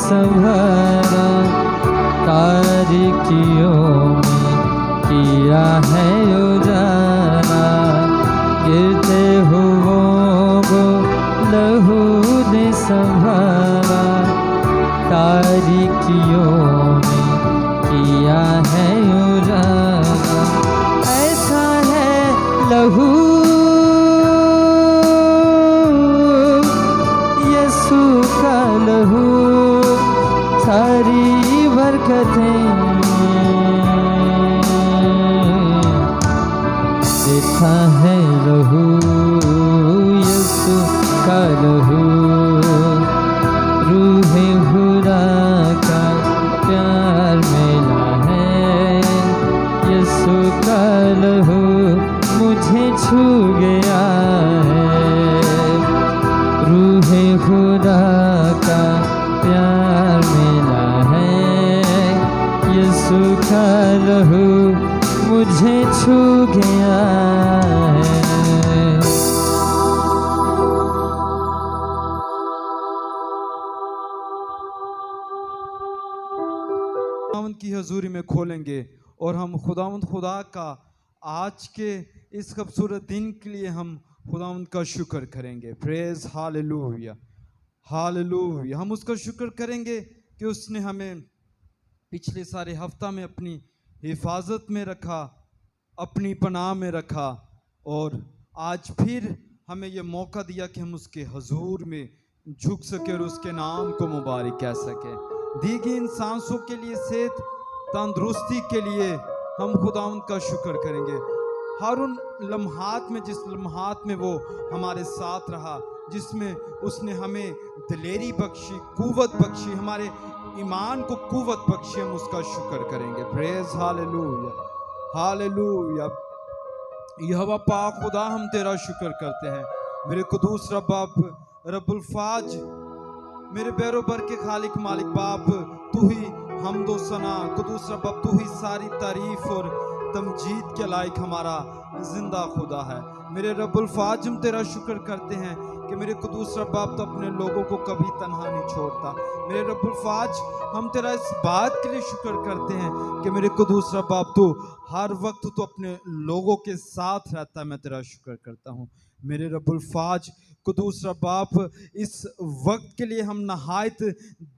संवरा, तारीकियों में किया है उजाला। गिरते हुओं को लहू ने संभाला, तारीकियों में किया है उजाला। ऐसा है लहू यीशु का लहू, सारी बरकतें देखा है लहू यीशु का लहू। रूहे खुदा का प्यार मिला है, यीशु का लहू मुझे छू गया है। रूहे खुदा का प्यार मिला है, यीशु का लहू मुझे छू गया है। खुदावंद की हजूरी में खोलेंगे और हम खुदावंद खुदा का आज के इस खूबसूरत दिन के लिए हम खुदावंद का शुक्र करेंगे। Praise hallelujah, hallelujah. हम उसका शुक्र करेंगे कि उसने हमें पिछले सारे हफ्ता में अपनी हिफाजत में रखा, अपनी पनाह में रखा, और आज फिर हमें यह मौका दिया कि हम उसके हजूर में झुक सके और उसके नाम को मुबारक कह सके। दी गई इन सांसों के लिए, सेहत तंदुरुस्ती के लिए हम खुदावंद का शुक्र करेंगे। हर उन लम्हात में, जिस लम्हात में वो हमारे साथ रहा, जिसमें उसने हमें दिलेरी बख्शी, कुव्वत बख्शी, हमारे ईमान को कुव्वत बख्शी, हम उसका शुक्र करेंगे। Praise hallelujah, hallelujah. यहोवा पाक खुदा, हम तेरा शुक्र करते हैं। मेरे कुदूस रब बाप रब्बुल फाज, मेरे बैरोबर के खालिक मालिक बाप, तू ही हमदो सना, कुदूस रब बाप, तू ही सारी तारीफ और तमजीद के लायक हमारा जिंदा खुदा है। मेरे रब्बुल फाज, हम तेरा शुक्र करते हैं कि मेरे कुदूस रब बाप तो अपने लोगों को कभी तन्हा नहीं छोड़ता। मेरे रब्बुल फाज, हम तेरा इस बात के लिए शुक्र करते हैं कि मेरे कुदूस रब बाप तो हर वक्त तो अपने लोगों के साथ रहता है। मैं तेरा शुक्र करता हूँ मेरे रब्बुल फाज, कुदूस रब बाप, इस वक्त के लिए हम नहायत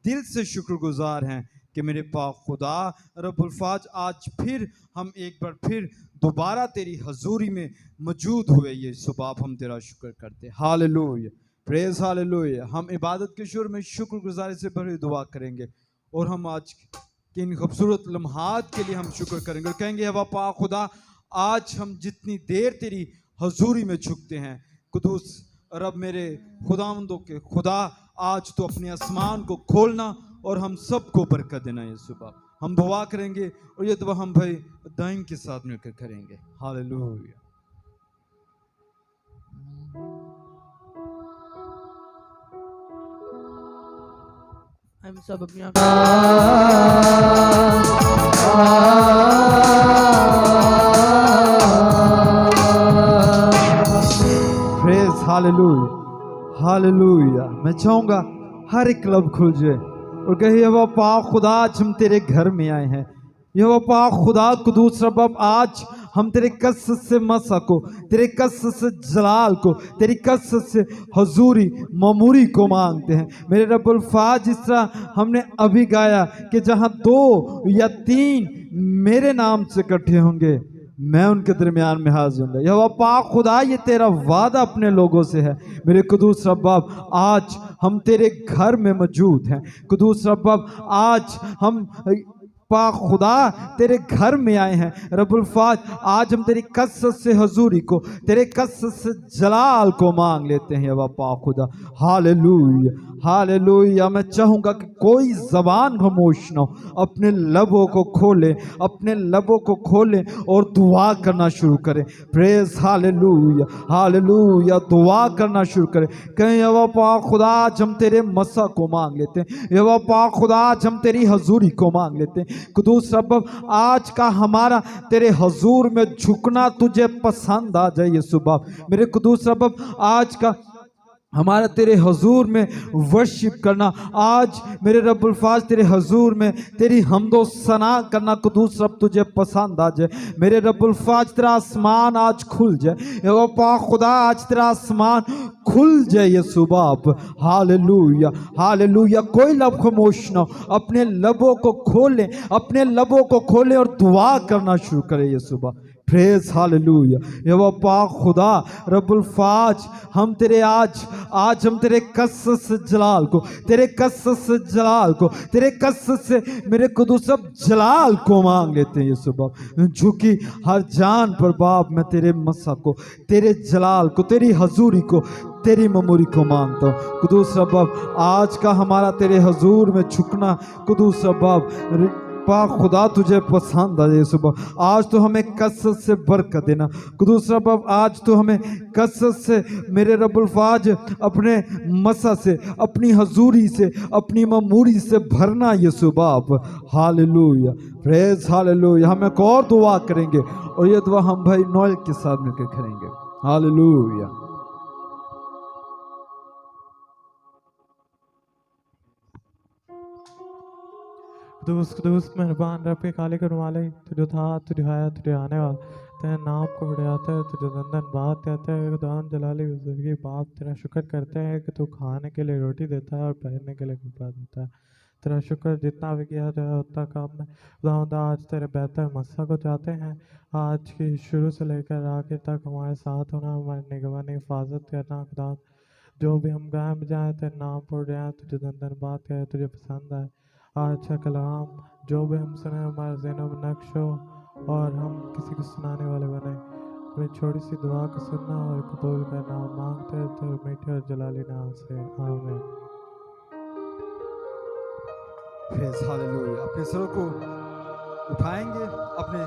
दिल से शुक्रगुजार हैं कि मेरे पाक खुदा रब्बुल फाज, आज फिर हम एक बार फिर दोबारा तेरी हजूरी में मौजूद हुए। ये सुबह हम तेरा शुक्र करते हैं। Hallelujah, praise hallelujah. हम इबादत के शुरू में शुक्रगुजारी से भरी दुआ करेंगे और हम आज के इन खूबसूरत लम्हात के लिए हम शुक्र करेंगे और कहेंगे, हवा पाक खुदा, आज हम जितनी देर तेरी हजूरी में झुकते हैं, कुदूस रब मेरे खुदावंदों के खुदा, आज तो अपने आसमान को खोलना और हम सबको बरकत देना। ये सुबह हम दुआ करेंगे और ये दुआ हम भाई दाइन के साथ मिलकर करेंगे। हालेलुया। हम सब अपनी प्रेज हालेलुया, हालेलुया। मैं चाहूंगा हर एक क्लब खुल जाए और कहे, यहोवा पाक खुदा, आज हम तेरे घर में आए हैं। यहोवा पाक खुदा कुदूस रब, आज हम तेरे कसरत से मसा को, तेरे कसरत से जलाल को, तेरी कसरत से हजूरी ममूरी को मांगते हैं। मेरे रब्बुल फाज, जिस तरह हमने अभी गाया कि जहां 2 या 3 मेरे नाम से इकट्ठे होंगे, मैं उनके दरमियान में हाजिर हूँ। यहोवा पाक खुदा, ये तेरा वादा अपने लोगों से है। मेरे कुदूस रब बाप, आज हम तेरे घर में मौजूद हैं। कुदूस रब बाप, आज हम पाक खुदा तेरे घर में आए हैं। रब्बुल फाज, आज हम तेरी कसरत से हजूरी को, तेरे कसरत से जलाल को मांग लेते हैं। यहोवा पाक खुदा, हालेलुया, हालेलुया। मैं चाहूंगा कि कोई जबान खामोश ना हो, अपने लबों को खोले, अपने लबों को खोले और दुआ करना शुरू करें। Praise hallelujah, hallelujah. दुआ करना शुरू करें। कहें, यहोवा पाक खुदा, आज हम तेरे मसा को मांग लेते हैं। यहोवा पाक खुदा, आज हम तेरी हजूरी को मांग लेते हैं। कुदूस रब, आज का हमारा तेरे हजूर में झुकना तुझे पसंद आ जाए। ये सुबह मेरे कुदूस रब, आज का हमारा तेरे हजूर में वर्शिप करना। आज मेरे रब्बुल फाज तेरे हजूर में तेरी हमदो सना करना कुदूस रब तुझे पसंद आ जाए। मेरे रब्बुल फाज तेरा आसमान आज खुल जाए, ओ पाक खुदा आज तेरा आसमान खुल जाए ये सुबह। Hallelujah hallelujah. कोई लब खामोश ना हो, अपने लबों को खोलें, अपने लबों को खोलें और दुआ करना शुरू करें ये सुबह। Praise hallelujah. यहोवा पाक खुदा रब्बुल फाज हम तेरे आज हम तेरे कसस जलाल को, तेरे कसस जलाल को, तेरे कसस से मेरे कुदूस सब जलाल को मांग लेते हैं ये सुबह। झुकी हर जान पर बाप मैं तेरे मसा को, तेरे जलाल को, तेरी हजूरी को, तेरी ममूरी को मांगता हूँ कुदूस रब्ब। आज का हमारा तेरे हजूर में झुकना कुदूस रब्ब पाक खुदा तुझे पसंद आए सुबह। आज तो हमें कसरत से बरकत देना कुदूस रब्ब। आज तो हमें कसरत से मेरे रब्बुल फाज अपने मसा से, अपनी हजूरी से, अपनी ममूरी से भरना ये सुबह। Hallelujah praise hallelujah. हम एक और दुआ करेंगे और ये दुआ हम भाई नोएल के साथ मिलकर करेंगे। हालेलुया। दोस्त मेहरबान रब के काले करूँ वाले, तुझे था तुझे आया तुझे आने वाला, तेरे नाम को बढ़ाते है, तुझे दंदन बात कहते हैं। खुदान जलाली बुजुर्गी बाप तेरा शुक्र करते हैं कि तू खाने के लिए रोटी देता है और पहनने के लिए कपड़ा देता है। तेरा शुक्र जितना भी किया जाए उतना कम है। खुदा आज तेरे बेहतर मस्सा को चाहते हैं। आज की शुरू से लेकर आखिर तक हमारे साथ होना, हमारी निगरानी हिफाजत करना। खुदा जो भी हम गाय में जाए तेरे नाम पर जाए, तुझे दंदन बात कहे, तुझे पसंद आए। अच्छा कलाम जो भी हम सुने हमारे ज़हनों में नक्श हो और हम किसी को सुनाने वाले बने। हमें छोटी सी दुआ को सुनना और कबूल करना और मांगते हैं तो मीठे और जलाली नाम से आमीन। Praise hallelujah. अपने सरों को उठाएंगे अपने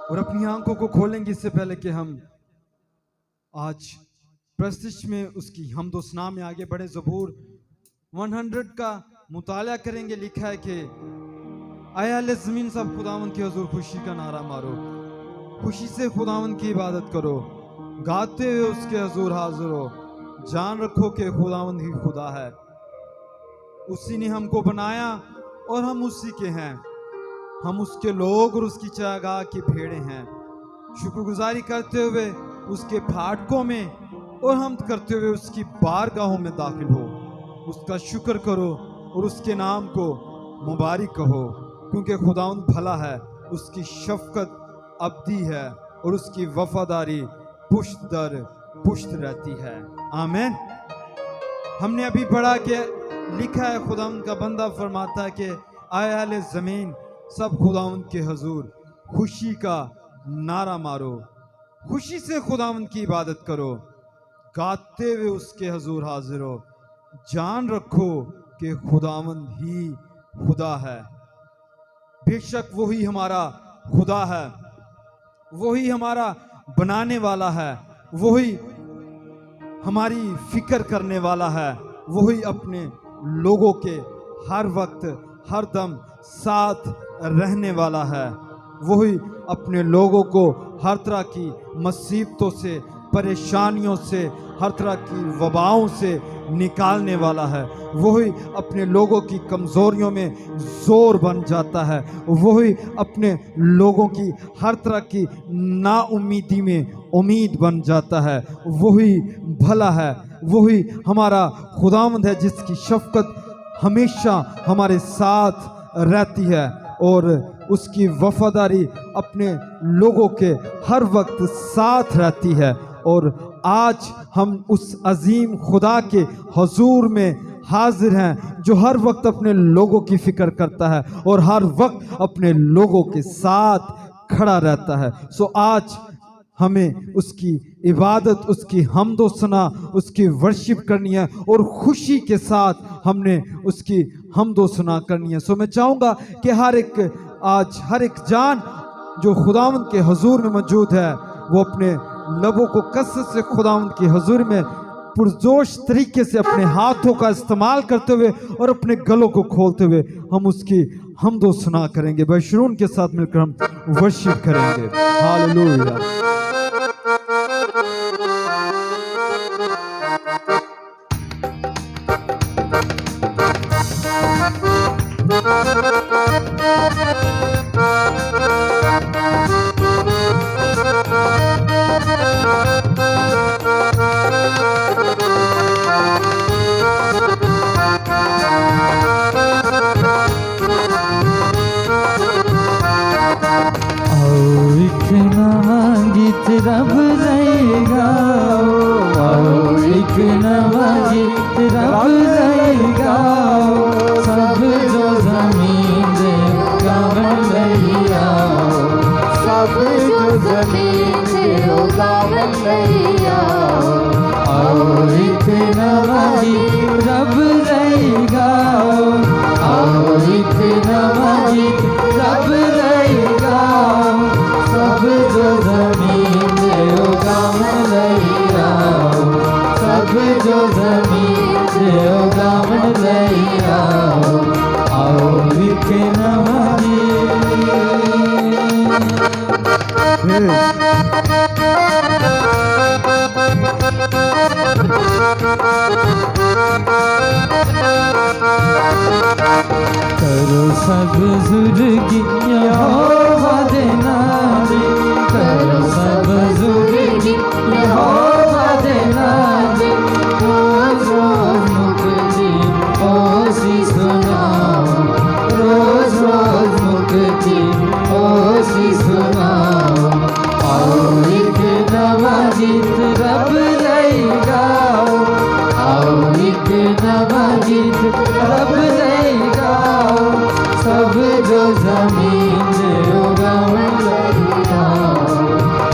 और अपनी आंखों को खोलेंगे इससे पहले कि हम आज प्रस्तिश में उसकी हमदो सना में आगे बढ़े। ज़बूर 100 का मुताला करेंगे। लिखा है कि आए अहले ज़मीन सब खुदावंद की हुजूर खुशी का नारा मारो, खुशी से खुदावंद की इबादत करो, गाते हुए उसके हुजूर हाजिर हो। जान रखो कि खुदावंद ही खुदा है, उसी ने हमको बनाया और हम उसी के हैं। हम उसके लोग और उसकी चारागाह की भेड़ें हैं। शुक्रगुजारी करते हुए उसके फाटकों में और हम करते हुए उसकी बारगाहों में दाखिल हो। उसका शुक्र करो और उसके नाम को मुबारक कहो, क्योंकि खुदावंद भला है, उसकी शफकत अब्दी है और उसकी वफादारी पुश्त दर पुश्त रहती है। आमीन। हमने अभी पढ़ा कि लिखा है खुदावंद का बंदा फरमाता है कि आए अहले ज़मीन सब खुदावंद के हुजूर खुशी का नारा मारो, खुशी से खुदावंद की इबादत करो, गाते हुए उसके हुजूर हाजिर हो। जान रखो कि खुदावंद ही खुदा है। बेशक वही हमारा खुदा है, वही हमारा बनाने वाला है, वही हमारी फिक्र करने वाला है, वही अपने लोगों के हर वक्त हर दम साथ रहने वाला है, वही अपने लोगों को हर तरह की मुसीबतों से, परेशानियों से, हर तरह की वबाओं से निकालने वाला है, वही अपने लोगों की कमज़ोरियों में ज़ोर बन जाता है, वही अपने लोगों की हर तरह की नाउमीदी में उम्मीद बन जाता है। वही भला है, वही हमारा खुदावंद है जिसकी शफकत हमेशा हमारे साथ रहती है और उसकी वफादारी अपने लोगों के हर वक्त साथ रहती है। और आज हम उस अजीम खुदा के हुजूर में हाजिर हैं जो हर वक्त अपने लोगों की फिक्र करता है और हर वक्त अपने लोगों के साथ खड़ा रहता है। सो आज हमें उसकी इबादत, उसकी हम्दो सना, उसकी वर्शिप करनी है और खुशी के साथ हमने उसकी हम्दो सना करनी है। सो मैं चाहूँगा कि हर एक जान जो खुदावंद के हुजूर में मौजूद है वो अपने लबों को कसरत से खुदावंद के हुजूर में पुरजोश तरीके से अपने हाथों का इस्तेमाल करते हुए और अपने गलों को खोलते हुए हम उसकी हम्दो सना करेंगे। बशरून के साथ मिलकर हम वर्शिप करेंगे। हालेलुया। एक नवा गीत रब जाएगा, एक नवा गीत रब जाएगा, सब जो जमीन दे गावन लैया, सब जो जमीन से गावन लैया, आओ एक नवा गीत रब जाएगा, आओ एक नवा गीत रब जाएगा, सब जो जमीन दे गावन लैया, सब जो जमीन दे गावन लैया, आओ एक नवा करो सब जुर्गी यहोवा देना दे, करो सब जुर्गी यहोवा देना दे, रोज रोज मुक्ति ओसी सुनाओ, रोज रोज मुक्ति ओसी सुनाओ, आओ एक नवा गीत रब जाएगा, आओ एक नवा गीत रब जाएगा, सब जो जमीन से गावन लैया,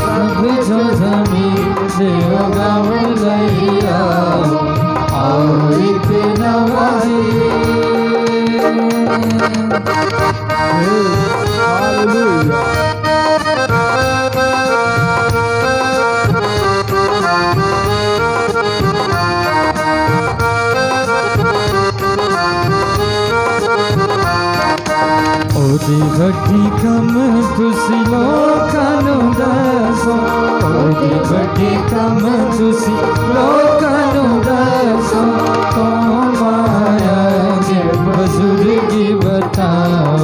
सब जो जमीन से गावन लैया, आओ एक नवा ओदी बड़ी कम तुसी लोकां नूं दसो, ओदी बड़ी कम तुसी लोकां नूं दसो, ओ माया जे बुजुर्गी बताओ,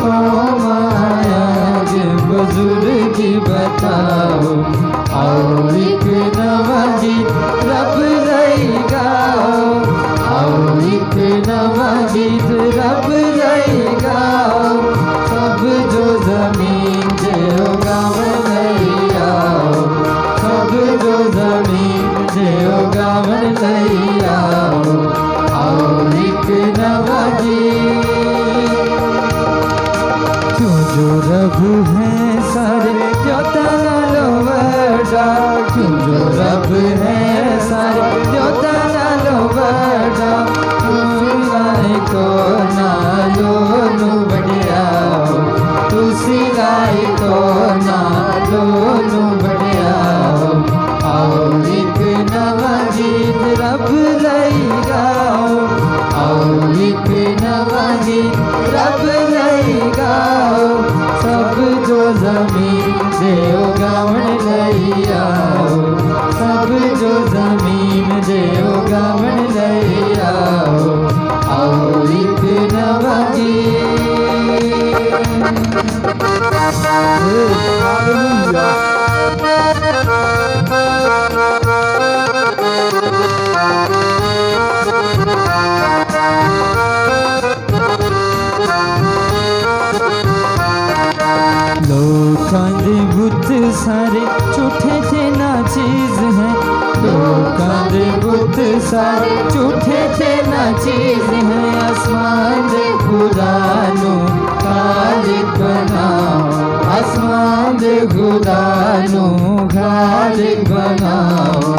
ओ माया जे बुजुर्गी बताओ, आओ एक नवा गीत रब जाएगा, आओ एक नवा गीत रब जाएगा, सब जो जमीन से गावन लैया, सब जो जमीन से गावन लैया, आओ एक नवा गीत, क्यों जो रब है सारे क्यों तना लो बड़ा, क्यों जो रब है सारे क्यों तना लो बड़ा, तुसी को ना लो नू बढ़िया, तुसी को ना लो नू बढ़िया, आओ एक नवा गीत रब जाएगा, आओ एक नवा गीत रब जाएगा, सब जो जमीन से गावन लैया, सब जो जमीन से गावन लैया, आओ एक नवा गीत। लोकां दे बुत सारे झूठे थे ना चीज है, लोकां दे बुत सारे झूठे थे ना चीज है, आसमान दे खुदा नू खालिक बनाओ, आसमान दे खुदा नू खालिक बनाओ,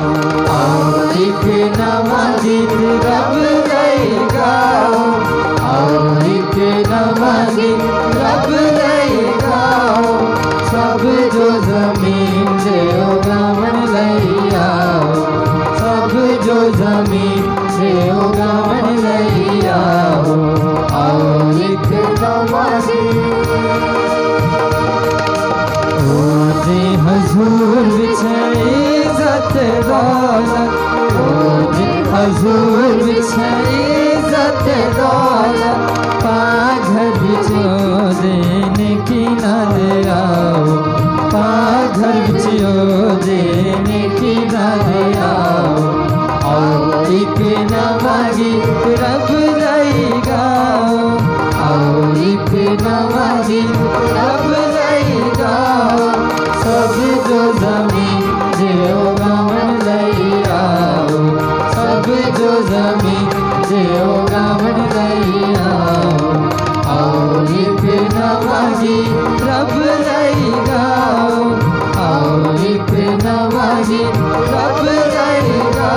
आओ एक नवा गीत रब जाएगा, आओ एक नवा गीत रब जाएगा, सब जो जमीन से गावन लैया, सब जो जमीन से गावन रब रहेगा और एक नवा गीत रब रहेगा सब जो जमीन जो गमन लई आओ सब जो जमीन जो गमन लई आओ और एक नवा गीत रब रहेगा और एक नवा गीत रब रहेगा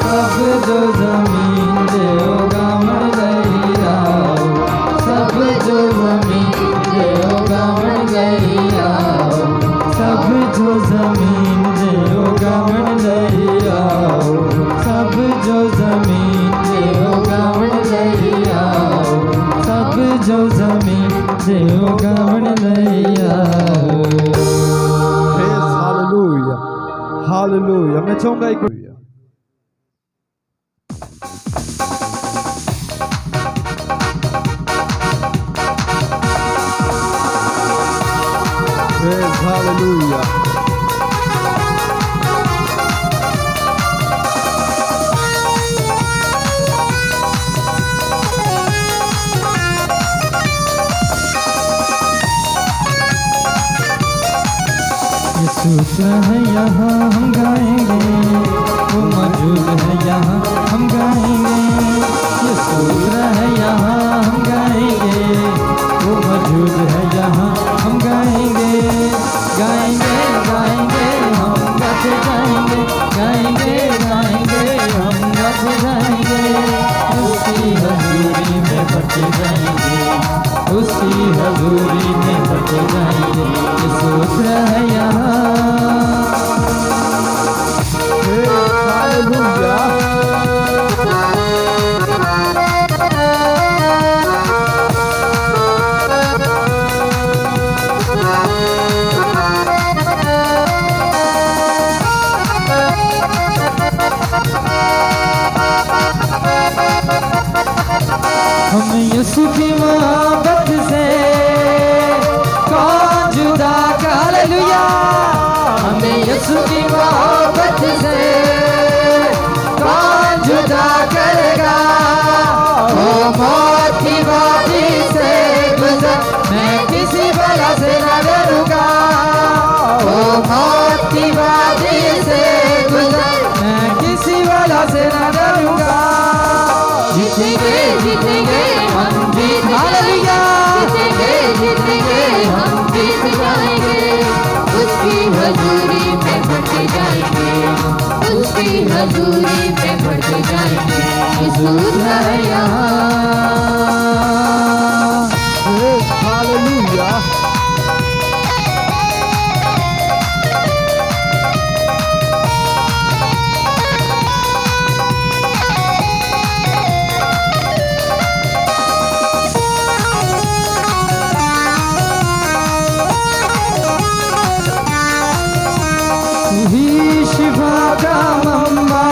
सब जो जमीन जो गमन लई आओ सब जो जमीन जो गमन लई आओ सब जो जमीन जो गमन लई आओ सब जो जमीन जो गमन लई आओ सब जो जमीन जो गमन लई आओ। Praise hallelujah. Hallelujah. मैं चाहूंगा एक Praise hallelujah. यीशु है यहाँ हम गाएंगे वो मौजूद है यहाँ हम गाएंगे यीशु है यहाँ हम गाएंगे वो मौजूद है यहाँ हम गाएंगे गाएंगे गाएंगे हम गत जाएंगे गाएंगे गाएंगे हम गत जाएंगे उसकी हजूरी में बच जाएंगे उसकी हजूरी में बच जाएंगे यीशु है यहाँ हम यीशु की मोहब्बत से कौन जुदा हालेलुया हमें यीशु की मोहब्बत से कौन जुदा करेगा वो मौत की वादी से गुजर मैं किसी बला से न डरूंगा वो मौत की वादी से गुजर मैं किसी बला से न डरूंगा जीतेंगे जीतेंगे हम जीत हालेलुया जीतेंगे जीतेंगे हम जीत जाएंगे उसकी हजूरी में बढ़ जाएंगे उसकी हजूरी में बढ़ जाएंगे यीशु है यहाँ हालेलुया शिफा का मम्मा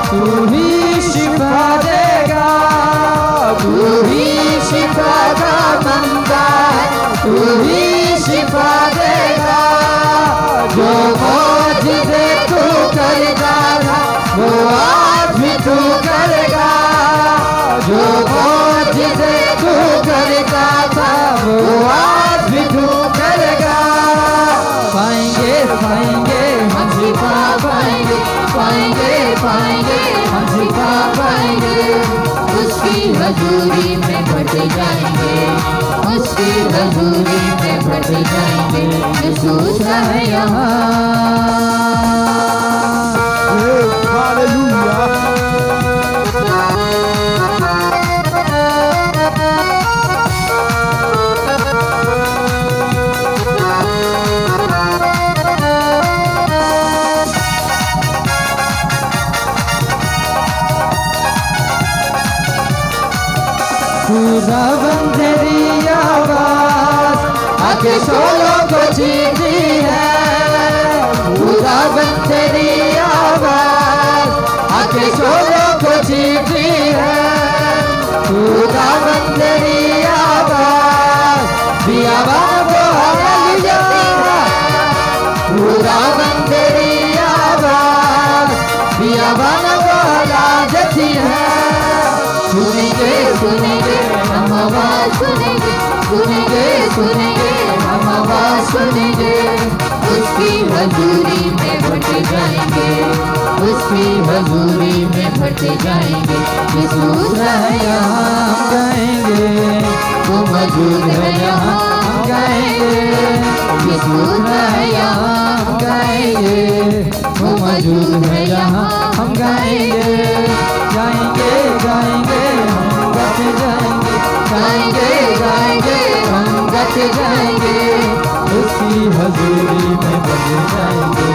तू ही शिफा देगा तू ही शिफा का मम्मा तू ही शिफा देगा जो मौजूदे तू करेगा वो आज भी तू करेगा जो मौजूदे तू करेगा था वो आज भी तू करेगा पाएंगे पाएंगे हम शिफा पाएंगे पाएंगे पाएंगे हम शिफा पाएंगे उसकी हजूरी में बढ़ जाएंगे उसकी हजूरी में बढ़ जाएंगे यीशु है यहाँ हालेलुया खुदावन तेरी आवाज आके शोलों को छीनती है खुदावन तेरी आवाज आके शोलों को छीनती है खुदावन तेरी आवाज बियाबान को हरा जाती है खुदावन तेरी आवाज बियाबान को हरा जाती है सुनेंगे, हम आवाज सुनेंगे, उसकी हजूरी में बढ़ते जाएंगे, उसकी हजूरी में बढ़ते जाएंगे। यीशु है यहाँ हम गाएंगे, वो मौजूद है यहाँ हम गाएंगे, यीशु है यहाँ हम गाएंगे, वो मौजूद है यहाँ हम गाएंगे, गाएंगे गाएंगे हम गाते जाएंगे, गाएंगे गाएंगे हम गाते जाएंगे, उसकी हजूरी में बढ़ते जाएंगे,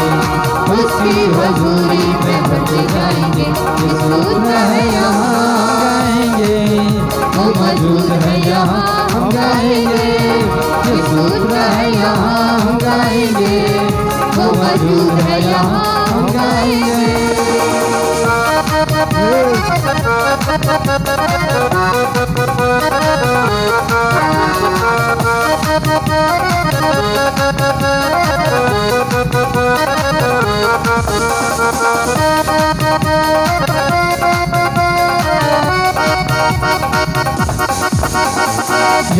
उसकी हजूरी में बढ़ते जाएंगे। यीशु है यहाँ हम गाएंगे, वो मौजूद है यहाँ हम गाएंगे, यीशु है यहाँ हम गाएंगे, वो मौजूद है यहाँ हम गाएंगे।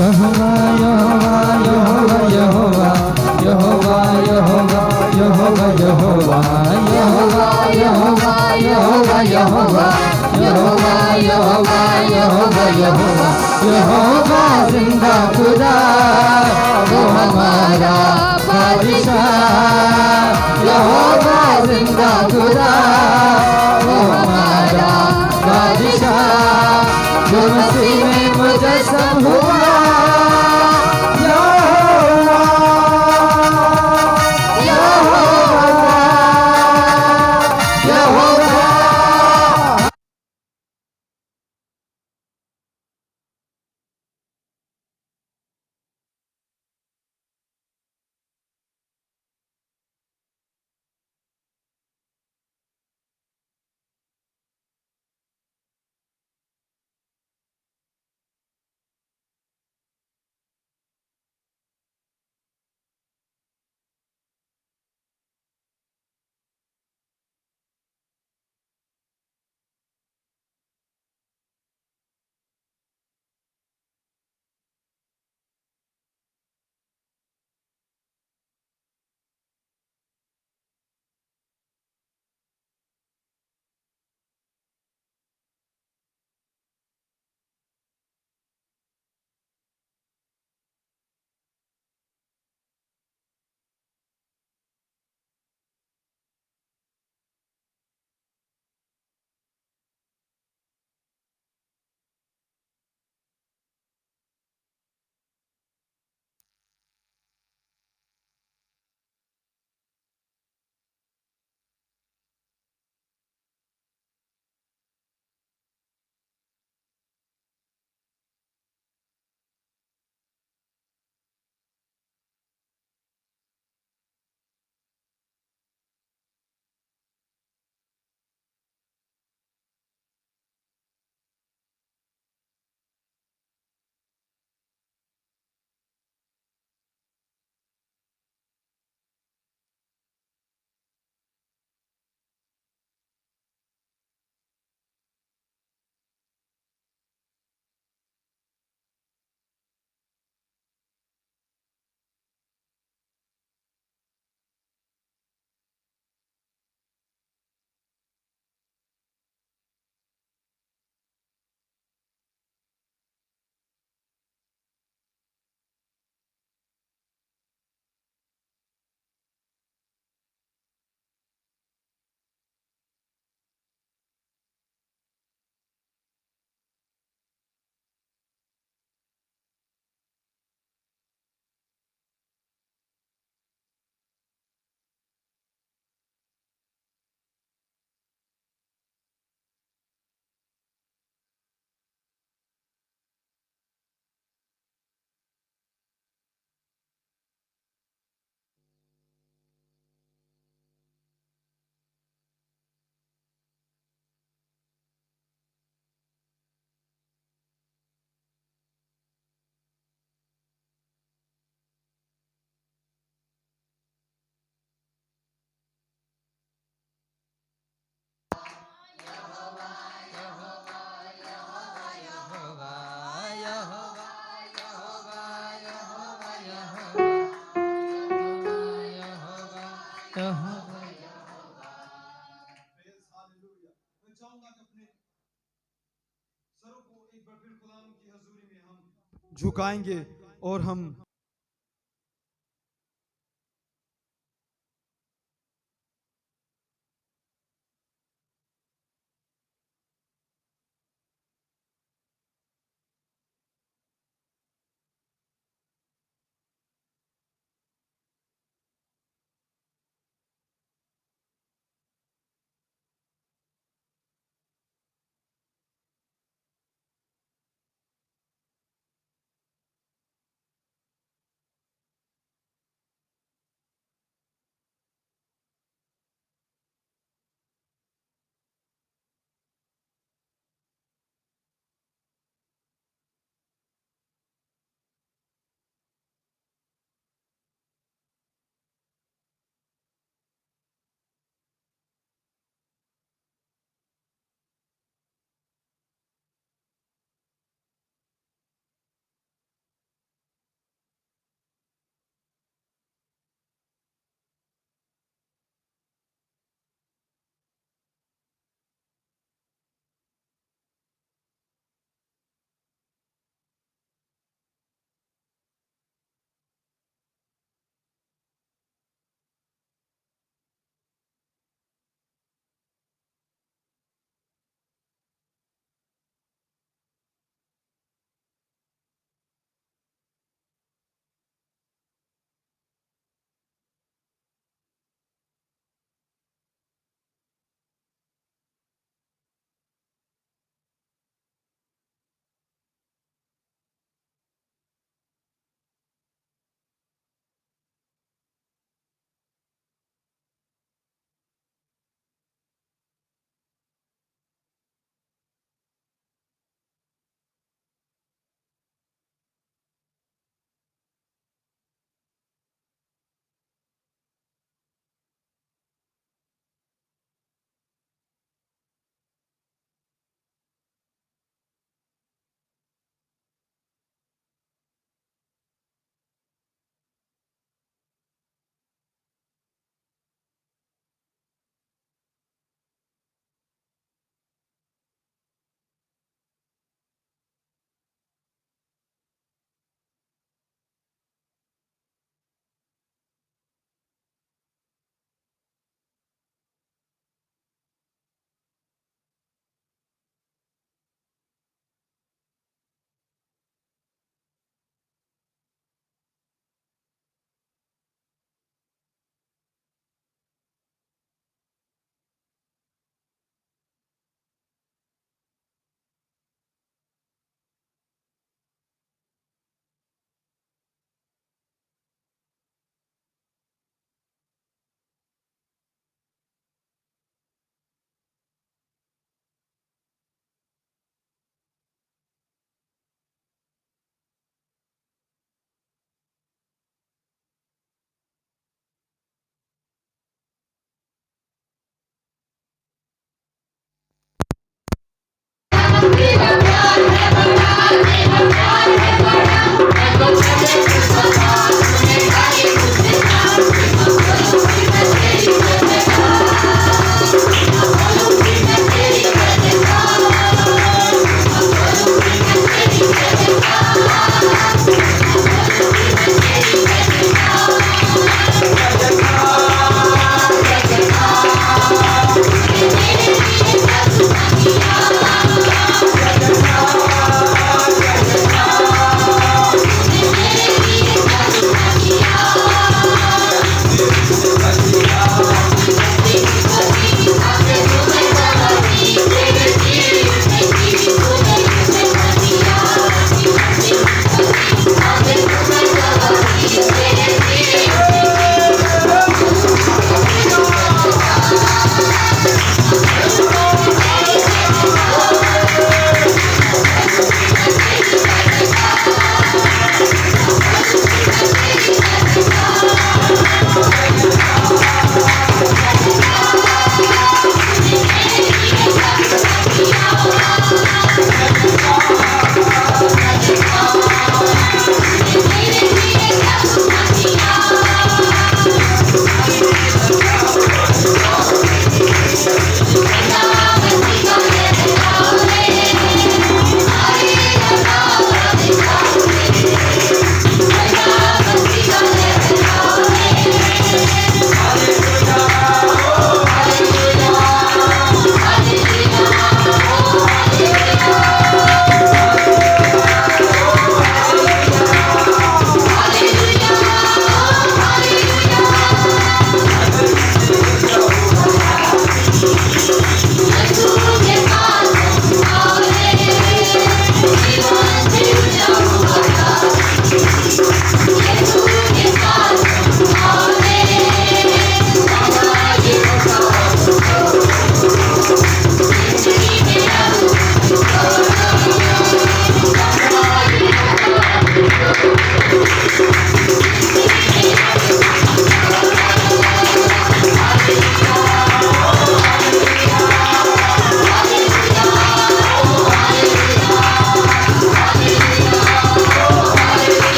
यहोवा यहोवा यहोवा यहोवा यहोवा यहोवा यहोवा यहोवा यहोवा यहोवा यहोवा यहोवा यहोवा यहोवा यहोवा यहोवा यहोवा जिंदा खुदा वो हमारा बादशाह, यहोवा जिंदा खुदा वो हमारा बादशाह, जो मसीह में मुजस्सम हुआ। बार फिर खुदा की हजूरी में हम झुकाएंगे और हम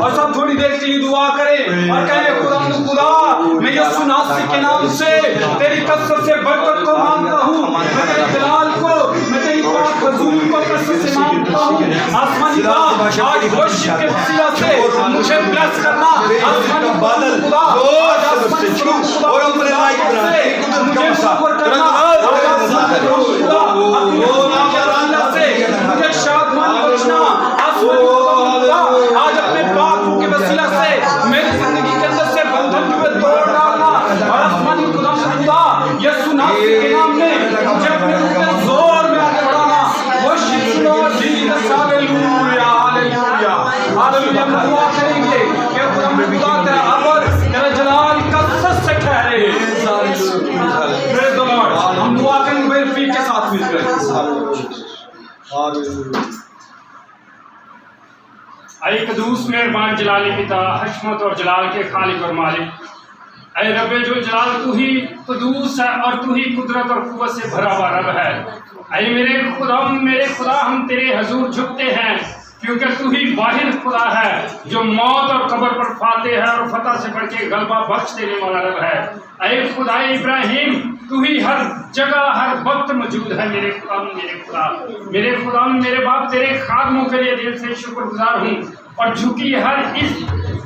और सब थोड़ी देर के लिए दुआ करें और कहें खुदा मैं यीशु नासरी के नाम से तेरी कसरत से बरकत को मांगता हूँ, मैं तेरे जलाल को, मैं तेरी पाक हुजूर को कसरत से मांगता हूँ। आसमानी बाप आज वर्शिप के वसीला से मुझे ब्लेस करना, आसमानी बादल और अपने लायक बनाना, मुझे ऊपर करना, मुझे शादमान बख्शना, आसमानी आज अपने पाक के वसीला से मेरी जिंदगी के अंदर से बंधन को तोड़ डालना और आसमानी खुदा यीशु नासरी के नाम में मुझे अपने जोर में आगे बढ़ाना। Worship Lord Jesus, hallelujah hallelujah hallelujah. हम दुआ करेंगे कि खुदा तेरा अबर तेरा जलाल कसरत से ठहरे। Praise the Lord. हम दुआ करेंगे मेरे फीट के साथ मिलकर। ऐ कदूस मेहरबान जलाली पिता, हशमत और जलाल के खालिक और मालिक, ऐ रब्बे जो जलाल तू ही कदूस है और तू ही कुदरत और कुव्वत से भरा हुआ रब है। ऐ मेरे खुदा हम तेरे हजूर झुकते हैं क्योंकि तू ही वाहिद खुदा है जो मौत और कब्र पर फाते है और फतह से बढ़ के गलबा बख्श देने वाला रब है। ऐ खुदा इब्राहिम तू ही हर जगह हर वक्त मौजूद है। मेरे खुदा मेरे बाप तेरे खादमों के लिए दिल से शुक्रगुजार हूँ और झुकी हर इस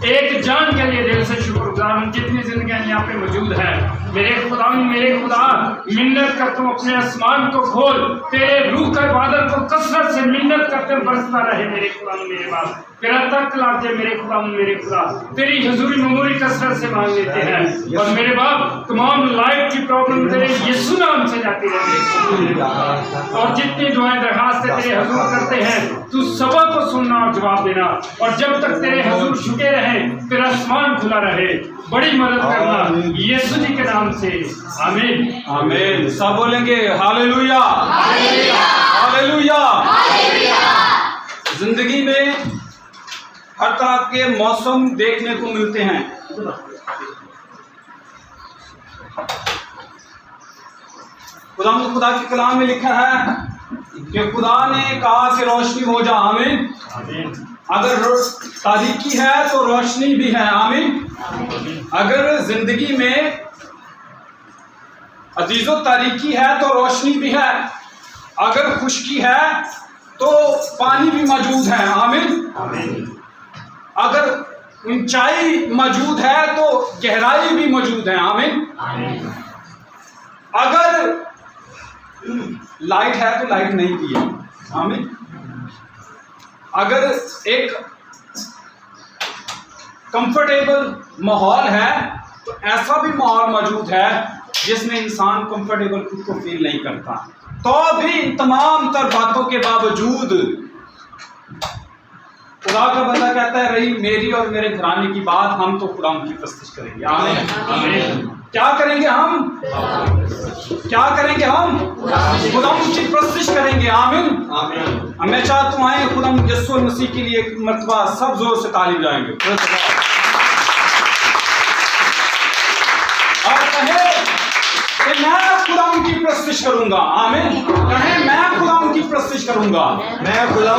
एक जान के लिए दिल से शुक्रगुजार हूँ जितनी जिंदगियाँ यहाँ पे मौजूद है। मेरे खुदा मिन्नत करता हूँ अपने आसमान को खोल, तेरे रूह के बादल को कसरत से मिन्नत करते बरसता रहे। मेरे खुदा मेरे बाप तेरा तक लाग जाए। मेरे खुदा तेरी हजूरी मेमोरी कसरत से मांग लेते हैं और मेरे बाप तमाम लाइफ की प्रॉब्लम तेरे यीशु नाम से जाती रहती है और जितनी दुआएं दरखास्तें तेरे हजूर करते हैं तू सबा को सुनना और जवाब देना और जब तक तेरे हजूर झुके रहे तेरा आसमान खुला रहे। बड़ी मदद करना यीशु जी के नाम से, आमीन आमीन। सब बोलेंगे हालेलुया हालेलुया। जिंदगी में हर तरह के मौसम देखने को मिलते हैं। खुदा के कलाम में लिखा है कि खुदा ने कहा कि रोशनी हो जा, आमीन। अगर तारीकी है तो रोशनी भी है, आमीन। अगर जिंदगी में अजीजो तारीकी है तो रोशनी भी है, अगर खुश्की है तो पानी भी मौजूद है, आमीन। अगर ऊंचाई मौजूद है तो गहराई भी मौजूद है, आमीन। अगर लाइट है तो लाइट नहीं भी है, आमीन। अगर एक कंफर्टेबल माहौल है तो ऐसा भी माहौल मौजूद है जिसमें इंसान कंफर्टेबल खुद को फील नहीं करता, तो भी इन तमाम तर बातों के बावजूद खुदा का बंदा कहता है रही मेरी और मेरे घराने की बात, हम तो खुदा की प्रस्तुत करेंगे, आमीन आमीन। क्या करेंगे हम खुदा की प्रस्तुत करेंगे, आमीन आमीन। मैं चाहता हूँ आए खुदा यीशु मसीह के लिए एक मर्तबा सब जोर से ताली बजाएंगे और कहे कि मैं खुदा की प्रस्तुत करूंगा, आमीन। कहे मैं खुदा की प्रस्तुत करूंगा, मैं खुदा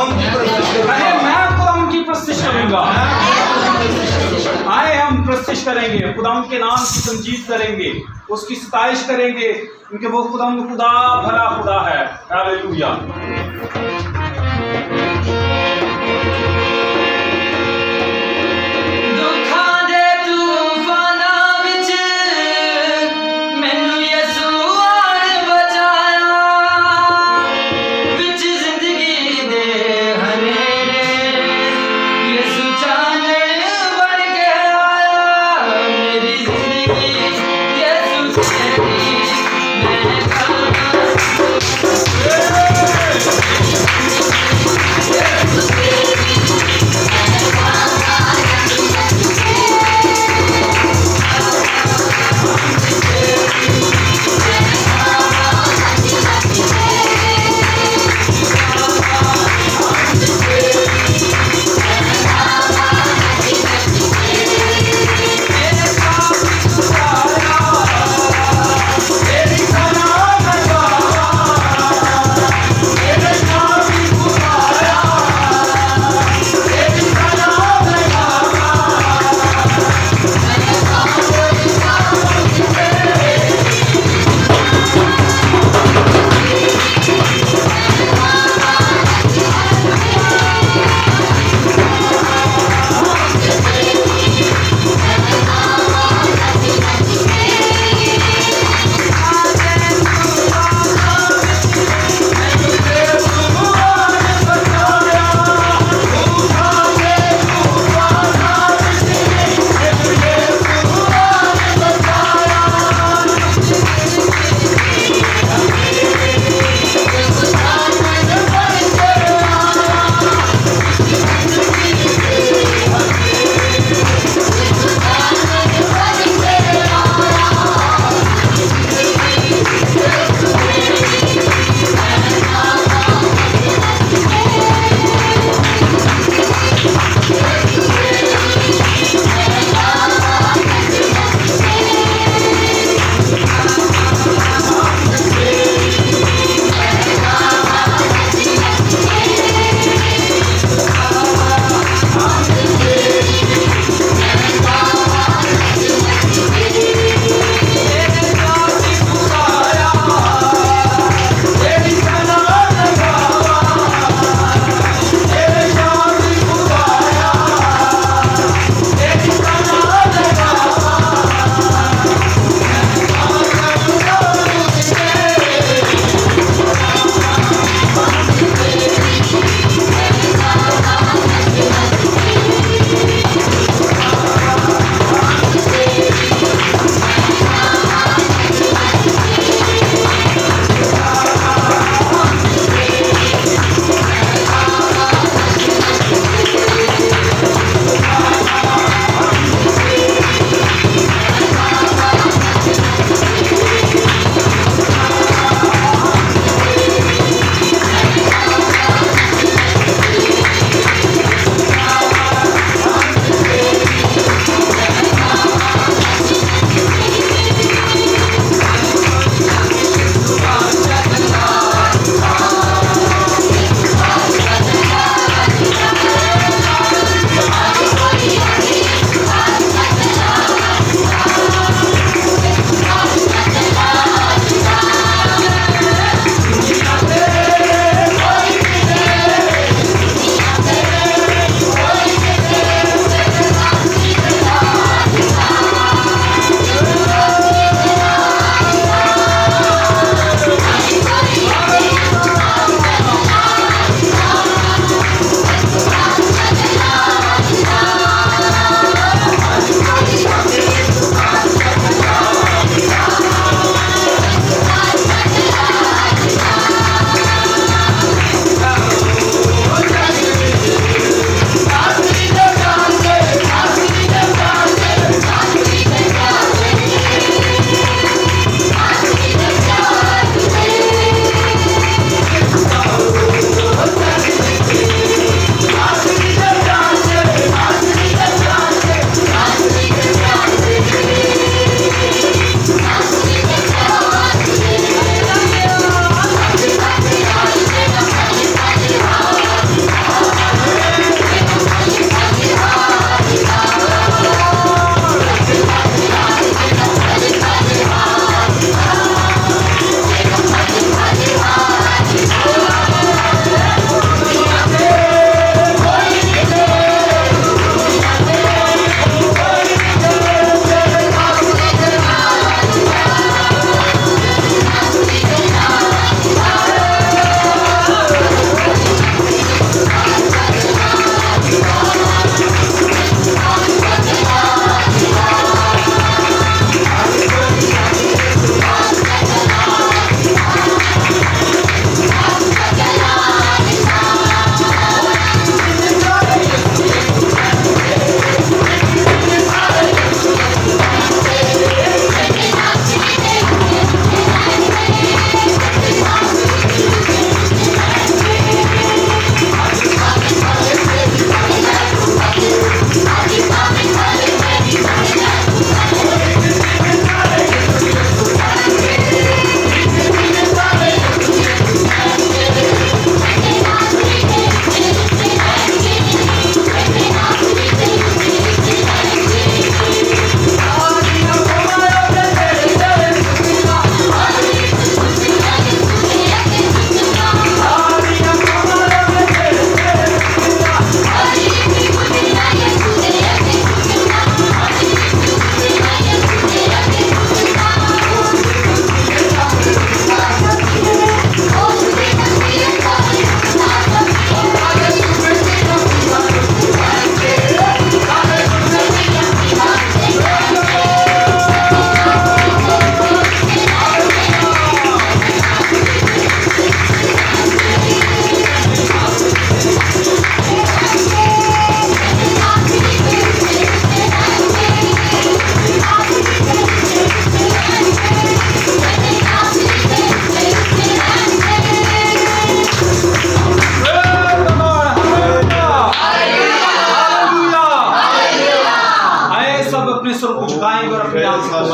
की प्रस्तुत करूंगा। आए हम प्रस्तुत करेंगे, खुदा के नाम की तमजीद करेंगे, उसकी सताइश करेंगे क्योंकि वो खुदा भला खुदा है। हालेलुया। Yeah.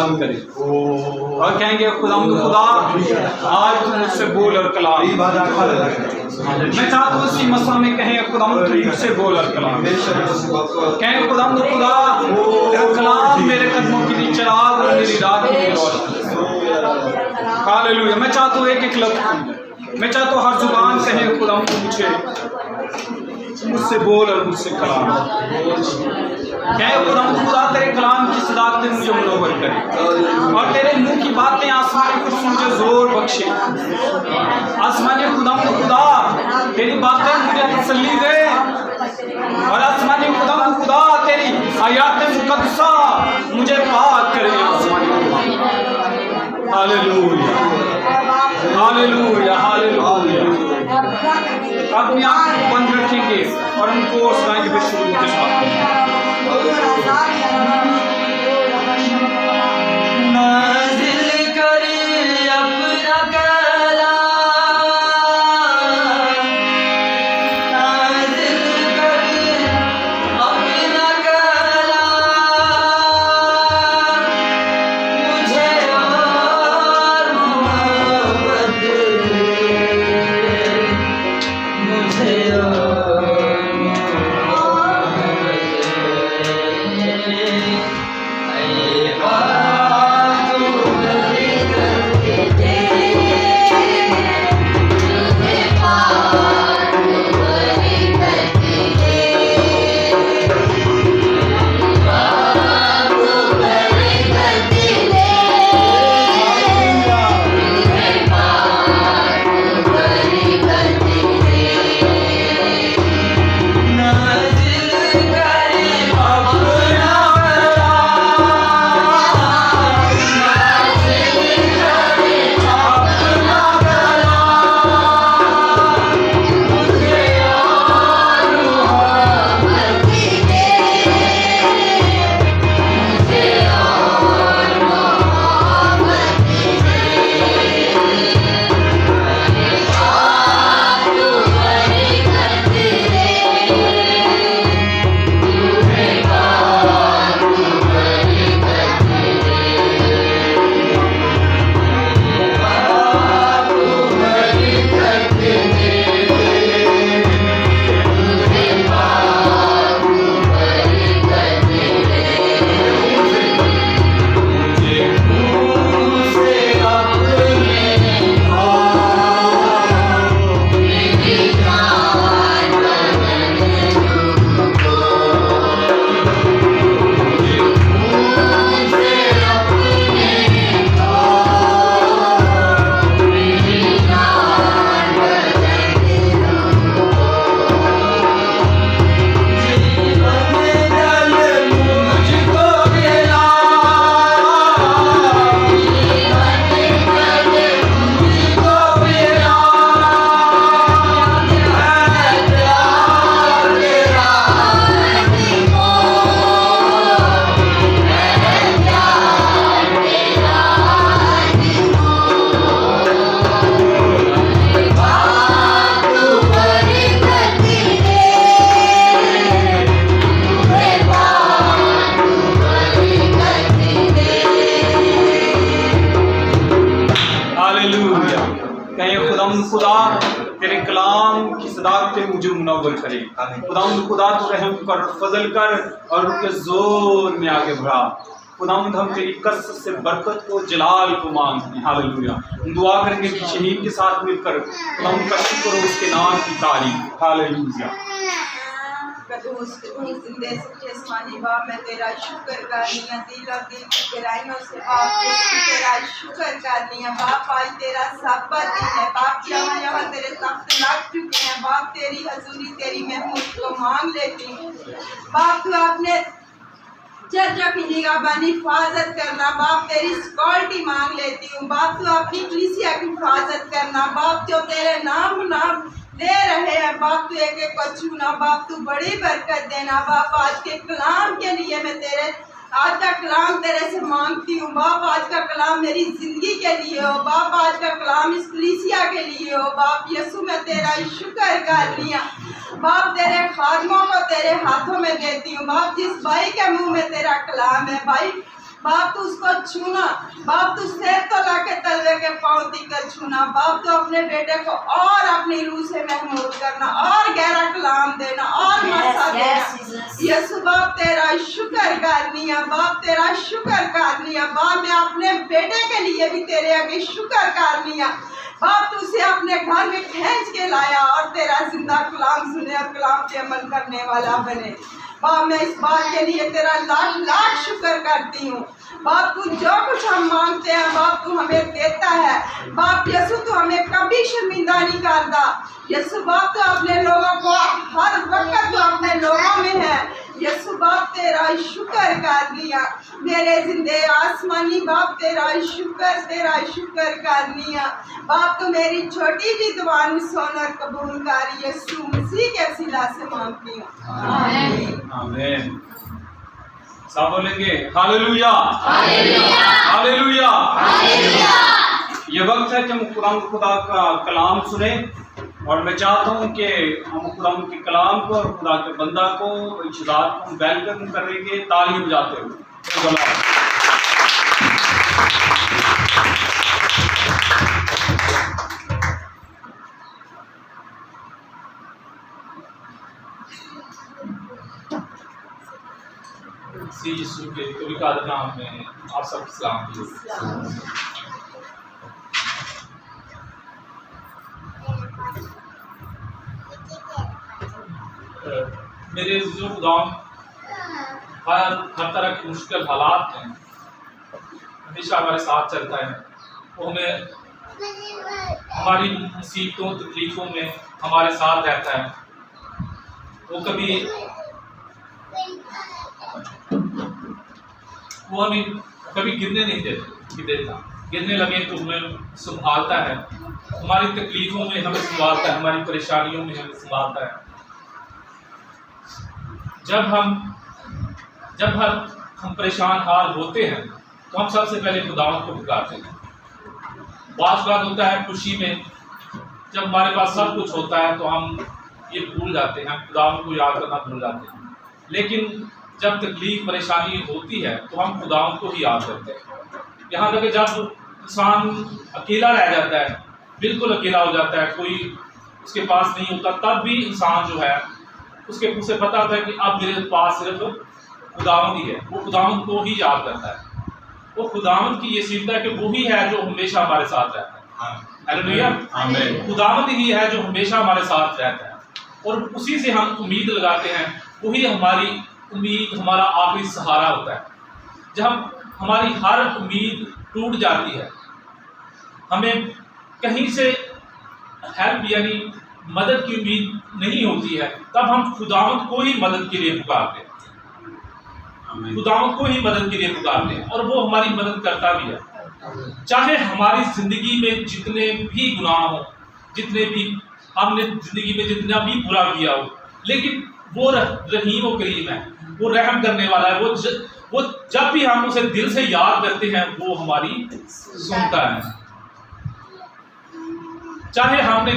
कलाम करें और कहेंगे खुदा आज तू मुझसे बोल और कलाम। मैं चाहता हूँ इसी मसा में कहें खुदा तू मुझसे बोल और कलाम। कहें खुदा तेरा कलाम मेरे कदमों के लिए चिराग और मेरी राह के लिए रोशनी। हालेलुया। मैं चाहता हूँ एक लफ्ज़, मैं चाहता हूँ हर जुबान कहे खुदा तू मुझसे बोल और मुझसे कलाम। कहे खुदा तेरे कलाम की सदाकतें मुझे मुनव्वर करे और तेरे मुंह की बातें आसमानी कुछ मुझे जोर बख्शे। आसमानी खुदा तेरी बातें मुझे तसल्ली दे और आसमानी खुदा तेरी आयात मुकद्दसा मुझे पाक करे। आसमानी हालेलुया हालेलुया हालेलुया। अपनी आंखें बंद रखेंगे और उनको सुनाएंगे बेशुरू के साथ। नाज़िल कर अपना कलाम, नाज़िल कर अपना कलाम, मुझे और मोहब्बत दे, मुझे और मोहब्बत दे। खुदा तेरे कलाम की सदाकतें मुझे मुनव्वर करे। खुदा तू रहम कर, फजल कर और उनके जोर में आगे बढ़ा। खुदावंद हम तेरी कसरत से बरकत को, जलाल को मांगते हैं। हालेलुया। हम दुआ करेंगे कि शहीद के साथ मिलकर खुदावंद का शुक्र हो, उसके नाम की तारीफ। हालेलुया। जिंदे सच्चे आसमानी बाप, मैं तेरा शुक्र करनी है दिल और दिल की गहराइयों से बाप, तेरा शुक्र करनी है बाप। आज तेरा सबत दिन है बाप, यहाँ तेरे तख्त लग चुके हैं बाप। तेरी हजूरी तेरी महमूद को मांग लेती हूँ बाप। तू अपने चर्चा की निगाहबानी हिफाजत करना बाप। तेरी सिक्योरिटी मांग लेती हूँ बाप। तू अपनी कलीसिया की हिफाजत करना बाप, जो तेरे नाम ले रहे हैं बाप। तू एक एक को छूना बाप, तू बड़ी बरकत देना बाप। आज के कलाम के लिए मैं तेरे आज का कलाम तेरे से मांगती हूँ बाप। आज का कलाम मेरी जिंदगी के लिए हो बाप। आज का कलाम इस कलीसिया के लिए हो बाप। यीशु मैं तेरा शुक्र कर लिया बाप। तेरे खादमों को तेरे हाथों में देती हूँ बाप। जिस भाई के मुंह में तेरा कलाम है भाई बाप तू उसको छूना, बाप तू सिर तो लाके तलवे के पाँव तीकर छूना, बाप तू अपने बेटे को और अपनी रूह से महमूद करना और गहरा कलाम देना और मसा देना। यीशु बाप तेरा शुक्र करनी है, बाप तेरा शुक्र करनी है, बाप मैं अपने बेटे के लिए भी तेरे आगे शुक्र करनी है। बाप तू उसे अपने घर में खींच के लाया और तेरा जिंदा कलाम सुने और कलाम पे अमल करने वाला बने। बाप मैं इस बात के लिए तेरा लाख लाख शुक्र करती हूँ। बाप तू जो कुछ हम मांगते हैं बाप तू हमें देता है। बाप यीशु तू हमें कभी शर्मिंदा नहीं करता। यीशु बाप तो अपने लोगों को हर वक्त तो अपने लोगों में है। यीशु बाप तेरा शुक्र कर दिया मेरे जिंदे आसमानी बाप तेरा शुक्र कर दिया। बाप तो मेरी छोटी सी दुआ सुन और कबूल कर यीशु मसीह के सिला से मांगती हूँ, आमीन। आमीन। सब बोलेंगे हालेलुया हालेलुया हालेलुया। ये वक्त है कि हम खुदा का कलाम सुने और मैं चाहता हूँ कि हम खुदा के कलाम को और खुदा के बंदा को इस रात को वेलकम करेंगे ताली बजाते हुए। यीशु के पवित्र नाम में आप सब सलाम कीजिए। मेरे खुदाम हर तरह के मुश्किल हालात में हमेशा हमारे साथ चलता है। वो हमें हमारी मुसीबतों तकलीफों में हमारे साथ रहता है। वो हमें कभी गिरने नहीं देता। गिरने लगे तो हमें संभालता है। हमारी तकलीफों में हमें संभालता है, हमारी परेशानियों में हमें संभालता है। जब हम परेशान हाल होते हैं तो हम सबसे पहले खुदावंद को पुकारते हैं। बात होता है खुशी में, जब हमारे पास सब कुछ होता है तो हम ये भूल जाते हैं, खुदावंद को याद करना भूल जाते हैं। लेकिन जब तकलीफ परेशानी होती है तो हम खुदावंद को ही याद करते हैं। यहाँ तक जब इंसान अकेला रह जाता है, बिल्कुल अकेला हो जाता है, कोई उसके पास नहीं होता, तब भी इंसान जो है उसे पता होता है कि अब मेरे पास सिर्फ खुदावंद ही है। वो खुदावंद को ही याद करता है। वो खुदावंद की ये सिफत है कि वो ही है जो हमेशा हमारे साथ रहता है। हालेलुया, आमीन। खुदावंद ही है जो हमेशा हमारे साथ रहता है और उसी से हम उम्मीद लगाते हैं। वही हमारी उम्मीद, हमारा आखिरी सहारा होता है। जब हमारी हर उम्मीद टूट जाती है, हमें कहीं से हेल्प यानी मदद की उम्मीद नहीं होती है, तब हम खुदावंद को ही मदद के लिए पुकारते हैं। खुदावंद को ही मदद के लिए पुकारते हैं और वो हमारी मदद करता भी है। चाहे हमारी जिंदगी में जितने भी गुनाह हो, जितने भी हमने जिंदगी में जितना भी बुरा किया हो, लेकिन वो रहीम और करीम है, वो रहम करने वाला है। वो जब भी हम उसे दिल से याद करते हैं वो हमारी सुनता है। चाहे हमने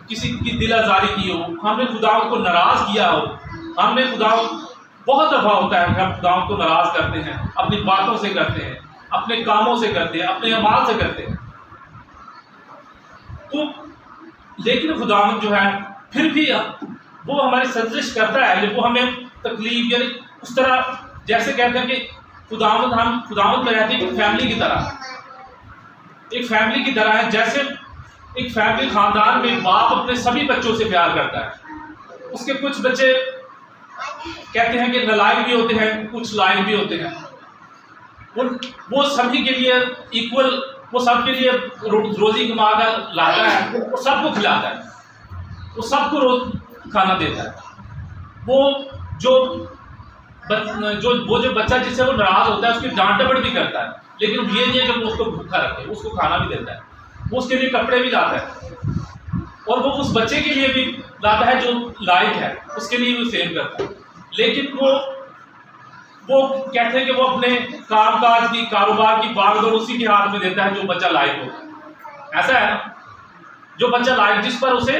किसी की दिल आजारी की हो, हमने खुदावंद को नाराज किया हो, हमने खुदावंद बहुत दफा होता है कि हम खुदावंद को नाराज करते हैं, अपनी बातों से करते हैं, अपने कामों से करते हैं, अपने अमाल से करते हैं। तो लेकिन खुदावंद जो है फिर भी वो हमारी संजिश करता है। वो हमें तकलीफ यानी उस तरह जैसे कहते हैं कि हम खुदावंद में रहते हैं एक फैमिली की तरह है। जैसे एक फैमिली खानदान में बाप अपने सभी बच्चों से प्यार करता है। उसके कुछ बच्चे कहते हैं कि नालायक भी होते हैं, कुछ लायक भी होते हैं। वो सभी के लिए इक्वल, वो सबके लिए रोजी कमा कर लाता है, वो सबको खिलाता है, वो सबको रोज खाना देता है। वो जो बच्चा जिससे वो नाराज होता है उसकी डांट डपट भी करता है, लेकिन ये नहीं है कि वो उसको भूखा रखे, उसको खाना भी देता है, वो उसके लिए कपड़े भी लाता है और वो उस बच्चे के लिए भी लाता है जो लायक है, उसके लिए भी सेम करता है। लेकिन वो कहते हैं कि वो अपने कामकाज की, कारोबार की बागडोर उसी के हाथ में देता है जो बच्चा लायक हो। ऐसा है ना, जो बच्चा लायक, जिस पर उसे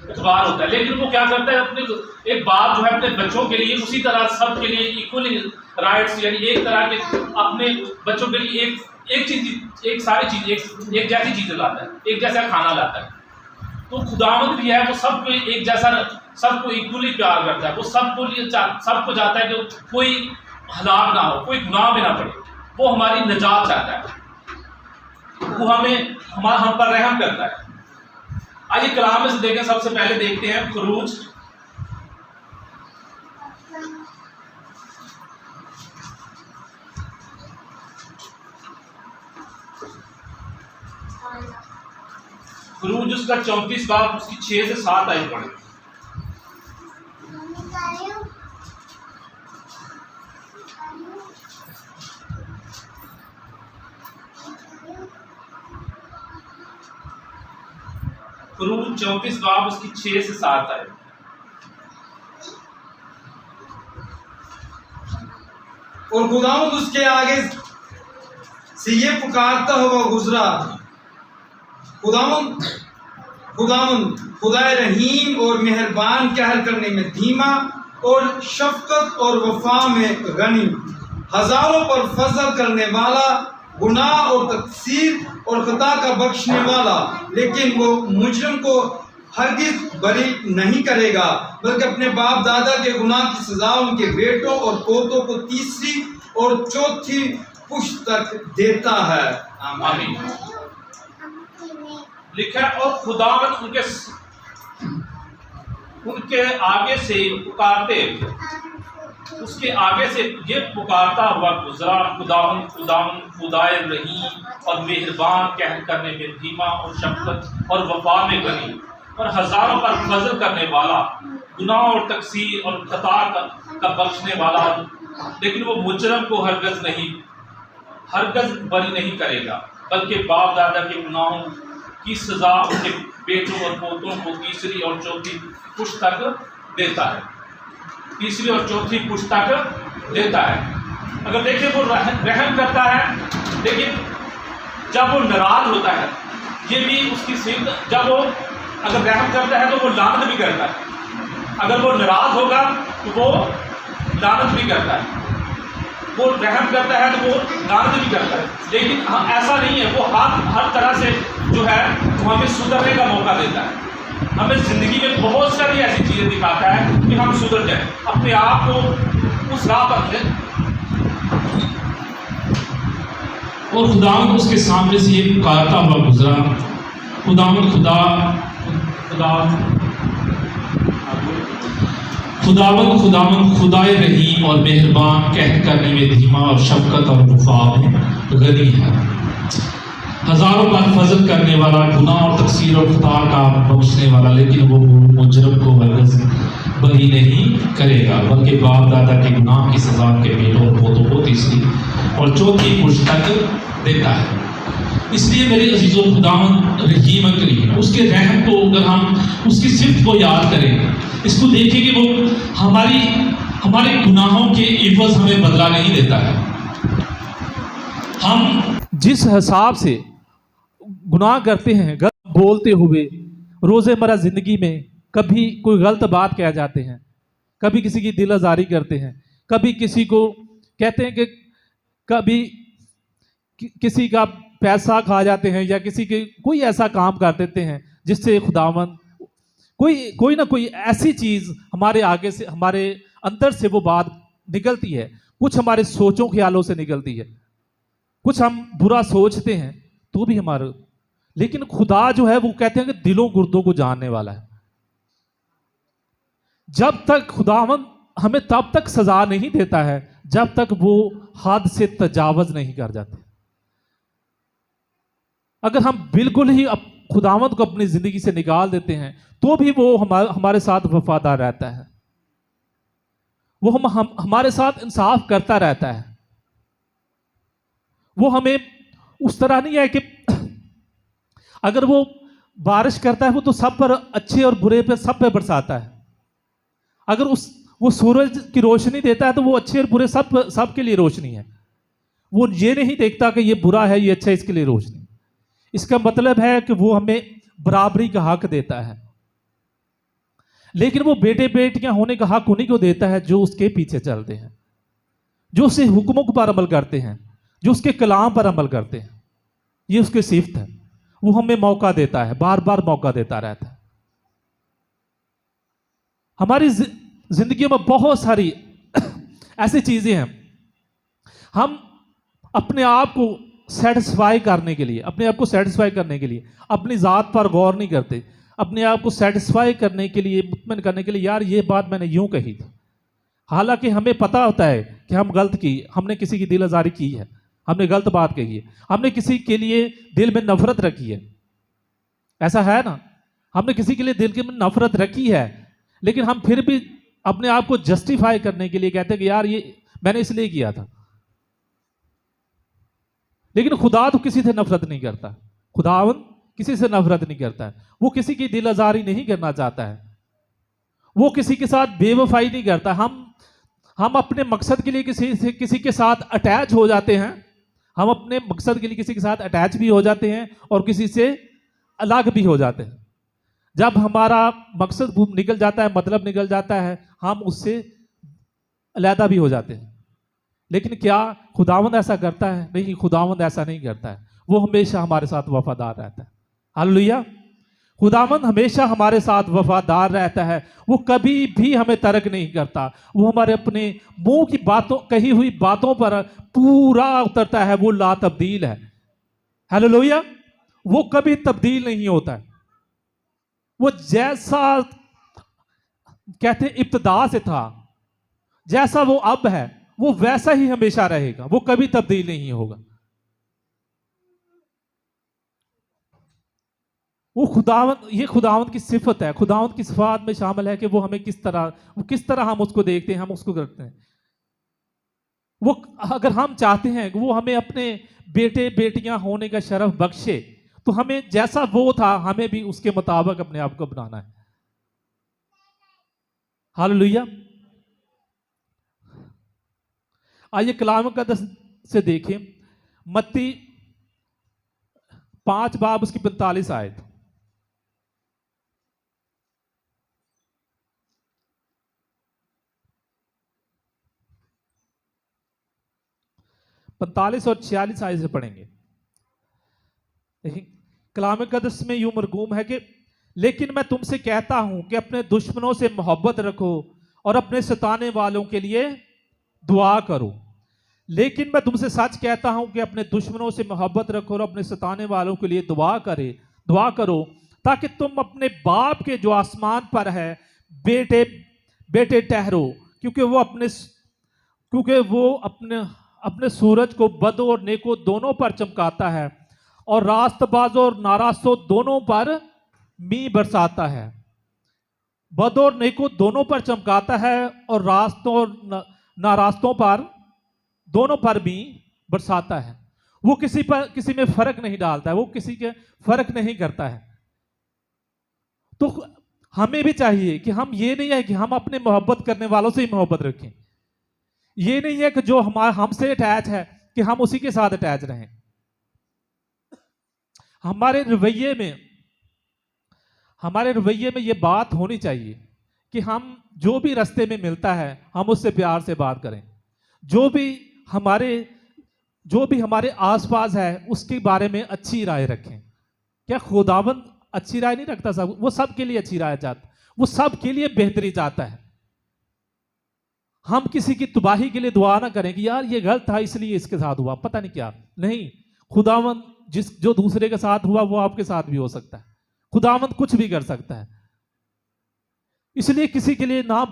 एतबार होता है। लेकिन वो क्या करता है, अपने एक बाप जो है अपने बच्चों के लिए उसी तरह सब के लिए इक्वली राइट्स, यानी एक तरह के अपने बच्चों के लिए एक चीज, एक सारी चीज, एक जैसी चीजें लाता है, एक जैसा खाना लाता है। तो खुदावंद भी है, वो सबको एक जैसा, सबको इक्वली प्यार करता है। वो सबको चाहता है कि कोई हलाक ना हो, कोई गुनाह में ना पड़े। वो हमारी निजात चाहता है, वो हम पर रहम करता है। आइए कलाम में से देखें, सबसे पहले देखते हैं खरूज उसका 34 बाब उसकी 6 से 7 आयत पढ़े। खरूज 34 बाब उसकी 6 से 7 आयत। और खुदावंद उसके आगे से ये पुकारता हुआ गुजरा, खुदावंद खुदावंद खुदाए रहीम और मेहरबान कहर करने में धीमा और शफकत और वफा में गनी, हजारों पर फजल करने वाला, गुनाह और तकसीर और खता का बख्शने वाला, लेकिन वो मुजरिम को हरगिज बरी नहीं करेगा, बल्कि अपने बाप दादा के गुनाह की सजा उनके बेटों और पोतों को तीसरी और चौथी पुश्त तक देता है। आमीन। लिखा है, और खुदावंद उनके आगे से पुकारते, उसके आगे से ये पुकारता हुआ गुजरा, खुदावंद खुदाए रहीम और मेहरबान कहर करने में धीमा और शफकत और वफा में गनी, और हजारों पर फजल करने वाला, गुनाह और तकसीर और खता का बख्शने वाला, लेकिन वो मुजरम को हरगज बरी नहीं करेगा, बल्कि बाप दादा के गुनाहों की सजा उनके बेटों और पोतों को तीसरी और चौथी पुश्त तक देता है। तीसरी और चौथी पुश्त तक देता है। अगर देखें, वो रहम करता है, लेकिन जब वो नाराज होता है, ये भी उसकी सिद्ध, जब वो अगर रहम करता है तो वो लानत भी करता है। अगर वो नाराज होगा तो वो लानत भी करता है। वो रहम करता है तो वो लानत भी करता है, लेकिन ऐसा नहीं है। वो हर तरह से जो है वो हमें सुधरने का मौका देता है। हमें ज़िंदगी में बहुत सारी ऐसी चीज़ें दिखाता है कि हम सुधर जाएं, अपने आप को उस राह पर लें। और खुदावंद उसके सामने से ये पुकारता हुआ गुजरा, खुदावंद खुदाए रहीम और मेहरबान कहर करने में धीमा और शफकत और वफा में गनी है, हजारों पर फजल करने वाला, गुनाह और तकसीर और खता का बख्शने वाला, लेकिन वो मुजरम को हरगिज बरी नहीं करेगा, बल्कि बाप दादा के गुनाह की सजा के बेटों और पोतों को तीसरी और चौथी पुश्त तक देता है। इसलिए मेरे अजीजों, खुदावंद रहीम करीम, उसके रहम को अगर हम उसकी सिफ्त को याद करें, इसको देखें कि वो हमारे गुनाहों के इवज़ हमें बदला नहीं देता है। हम जिस हिसाब से गुनाह करते हैं, गलत बोलते हुए रोज़मर्रा ज़िंदगी में, कभी कोई गलत बात कह जाते हैं, कभी किसी की दिल आज़ारी करते हैं, कभी किसी को कहते हैं कि कभी किसी का पैसा खा जाते हैं, या किसी के कोई ऐसा काम कर देते हैं जिससे खुदावंद कोई ना कोई ऐसी चीज़ हमारे आगे से, हमारे अंदर से वो बात निकलती है। कुछ हमारे सोचों ख्यालों से निकलती है, कुछ हम बुरा सोचते हैं तो भी हमारे, लेकिन खुदा जो है वो कहते हैं कि दिलों गुर्दों को जानने वाला है। जब तक खुदावंद हमें तब तक सजा नहीं देता है जब तक वो हद से तजावज नहीं कर जाते। अगर हम बिल्कुल ही खुदावंद को अपनी जिंदगी से निकाल देते हैं तो भी वो हमारे साथ वफादार रहता है, वो हमारे साथ इंसाफ करता रहता है। वो हमें उस तरह नहीं है कि अगर वो बारिश करता है वो तो सब पर, अच्छे और बुरे पे सब पे बरसाता है। अगर वो सूरज की रोशनी देता है तो वो अच्छे और बुरे सब के लिए रोशनी है। वो ये नहीं देखता कि ये बुरा है, ये अच्छा है, इसके लिए रोशनी। इसका मतलब है कि वो हमें बराबरी का हक देता है। लेकिन वो बेटे बेटियां होने का हक उन्हीं को देता है जो उसके पीछे चलते हैं, जो उसके हुक्मों पर अमल करते हैं, जो उसके कलाम पर अमल करते हैं। ये उसकी सिफत है। वो हमें मौका देता है, बार बार मौका देता रहता है। हमारी जिंदगी में बहुत सारी ऐसी चीजें हैं, हम अपने आप को सेटिस्फाई करने के लिए, अपने आप को सेटिस्फाई करने के लिए अपनी ज़ात पर गौर नहीं करते। अपने आप को सेटिस्फाई करने के लिए, मुतमईन करने के लिए, यार ये बात मैंने यूं कही थी, हालांकि हमें पता होता है कि हम गलत की, हमने किसी की दिल आज़ारी की है, हमने गलत बात कही है, हमने किसी के लिए दिल में नफरत रखी है। ऐसा है ना, हमने किसी के लिए दिल में नफरत रखी है, लेकिन हम फिर भी अपने आप को जस्टिफाई करने के लिए कहते हैं कि यार ये मैंने इसलिए किया था। लेकिन खुदा तो किसी से नफरत नहीं करता, खुदावन किसी से नफरत नहीं करता है। वो किसी की दिल आज़ारी नहीं करना चाहता है, वो किसी के साथ बेवफाई नहीं करता। हम अपने मकसद के लिए किसी के साथ अटैच हो जाते हैं, हम अपने मकसद के लिए किसी के साथ अटैच भी हो जाते हैं और किसी से अलग भी हो जाते हैं। जब हमारा मकसद निकल जाता है, मतलब निकल जाता है, हम उससे अलहदा भी हो जाते हैं। लेकिन क्या खुदावंद ऐसा करता है? नहीं, खुदावंद ऐसा नहीं करता है। वो हमेशा हमारे साथ वफादार रहता है। हालेलुया। खुदावंद हमेशा हमारे साथ वफादार रहता है। वो कभी भी हमें तर्क नहीं करता। वो हमारे अपने मुंह की बातों, कही हुई बातों पर पूरा उतरता है। वो ला तब्दील है। हालेलुया। वो कभी तब्दील नहीं होता है। वो जैसा कहते इब्तिदा से था, जैसा वो अब है, वो वैसा ही हमेशा रहेगा। वो कभी तब्दील नहीं होगा। वो खुदावंद, ये खुदावंद की सिफत है। खुदावंद की सिफात में शामिल है कि वो हमें किस तरह हम उसको देखते हैं, हम उसको करते हैं। वो अगर हम चाहते हैं कि वो हमें अपने बेटे बेटियां होने का शरफ बख्शे, तो हमें जैसा वो था हमें भी उसके मुताबिक अपने आप को बनाना है। हालेलुया। आइए कलाम मुक़द्दस से देखें, मत्ती 5 बाब उसकी 45 आयत। पैंतालीस और 46 आयत से पढ़ेंगे। देखिए कलाम मुक़द्दस में यूं मरगूम है कि लेकिन मैं तुमसे कहता हूं कि अपने दुश्मनों से मोहब्बत रखो और अपने सताने वालों के लिए दुआ करो। लेकिन मैं तुमसे सच कहता हूं कि अपने दुश्मनों से मोहब्बत रखो और अपने सताने वालों के लिए दुआ करो, ताकि तुम अपने बाप के जो आसमान पर है बेटे बेटे ठहरो, क्योंकि वो अपने सूरज को बदों और नेकों दोनों पर चमकाता है और रास्तबाजों और नारास्तों दोनों पर मींह बरसाता है। बदों और नेकों दोनों पर चमकाता है और रास्तों और नारास्तों पर दोनों पर भी बरसाता है। वो किसी में फर्क नहीं डालता है, वो किसी के फर्क नहीं करता है। तो हमें भी चाहिए कि हम, ये नहीं है कि हम अपने मोहब्बत करने वालों से ही मोहब्बत रखें। ये नहीं है कि जो हमसे अटैच है कि हम उसी के साथ अटैच रहें। हमारे रवैये में ये बात होनी चाहिए कि हम जो भी रास्ते में मिलता है हम उससे प्यार से बात करें। जो भी हमारे आसपास है उसके बारे में अच्छी राय रखें। क्या खुदावंद अच्छी राय नहीं रखता? सब वो सबके लिए अच्छी राय चाहता, वो सबके लिए बेहतरी चाहता है। हम किसी की तबाही के लिए दुआ ना करें कि यार ये गलत था इसलिए इसके साथ हुआ, पता नहीं क्या। नहीं, खुदावंद जो दूसरे के साथ हुआ वो आपके साथ भी हो सकता है। खुदावंद कुछ भी कर सकता है। इसलिए किसी के लिए ना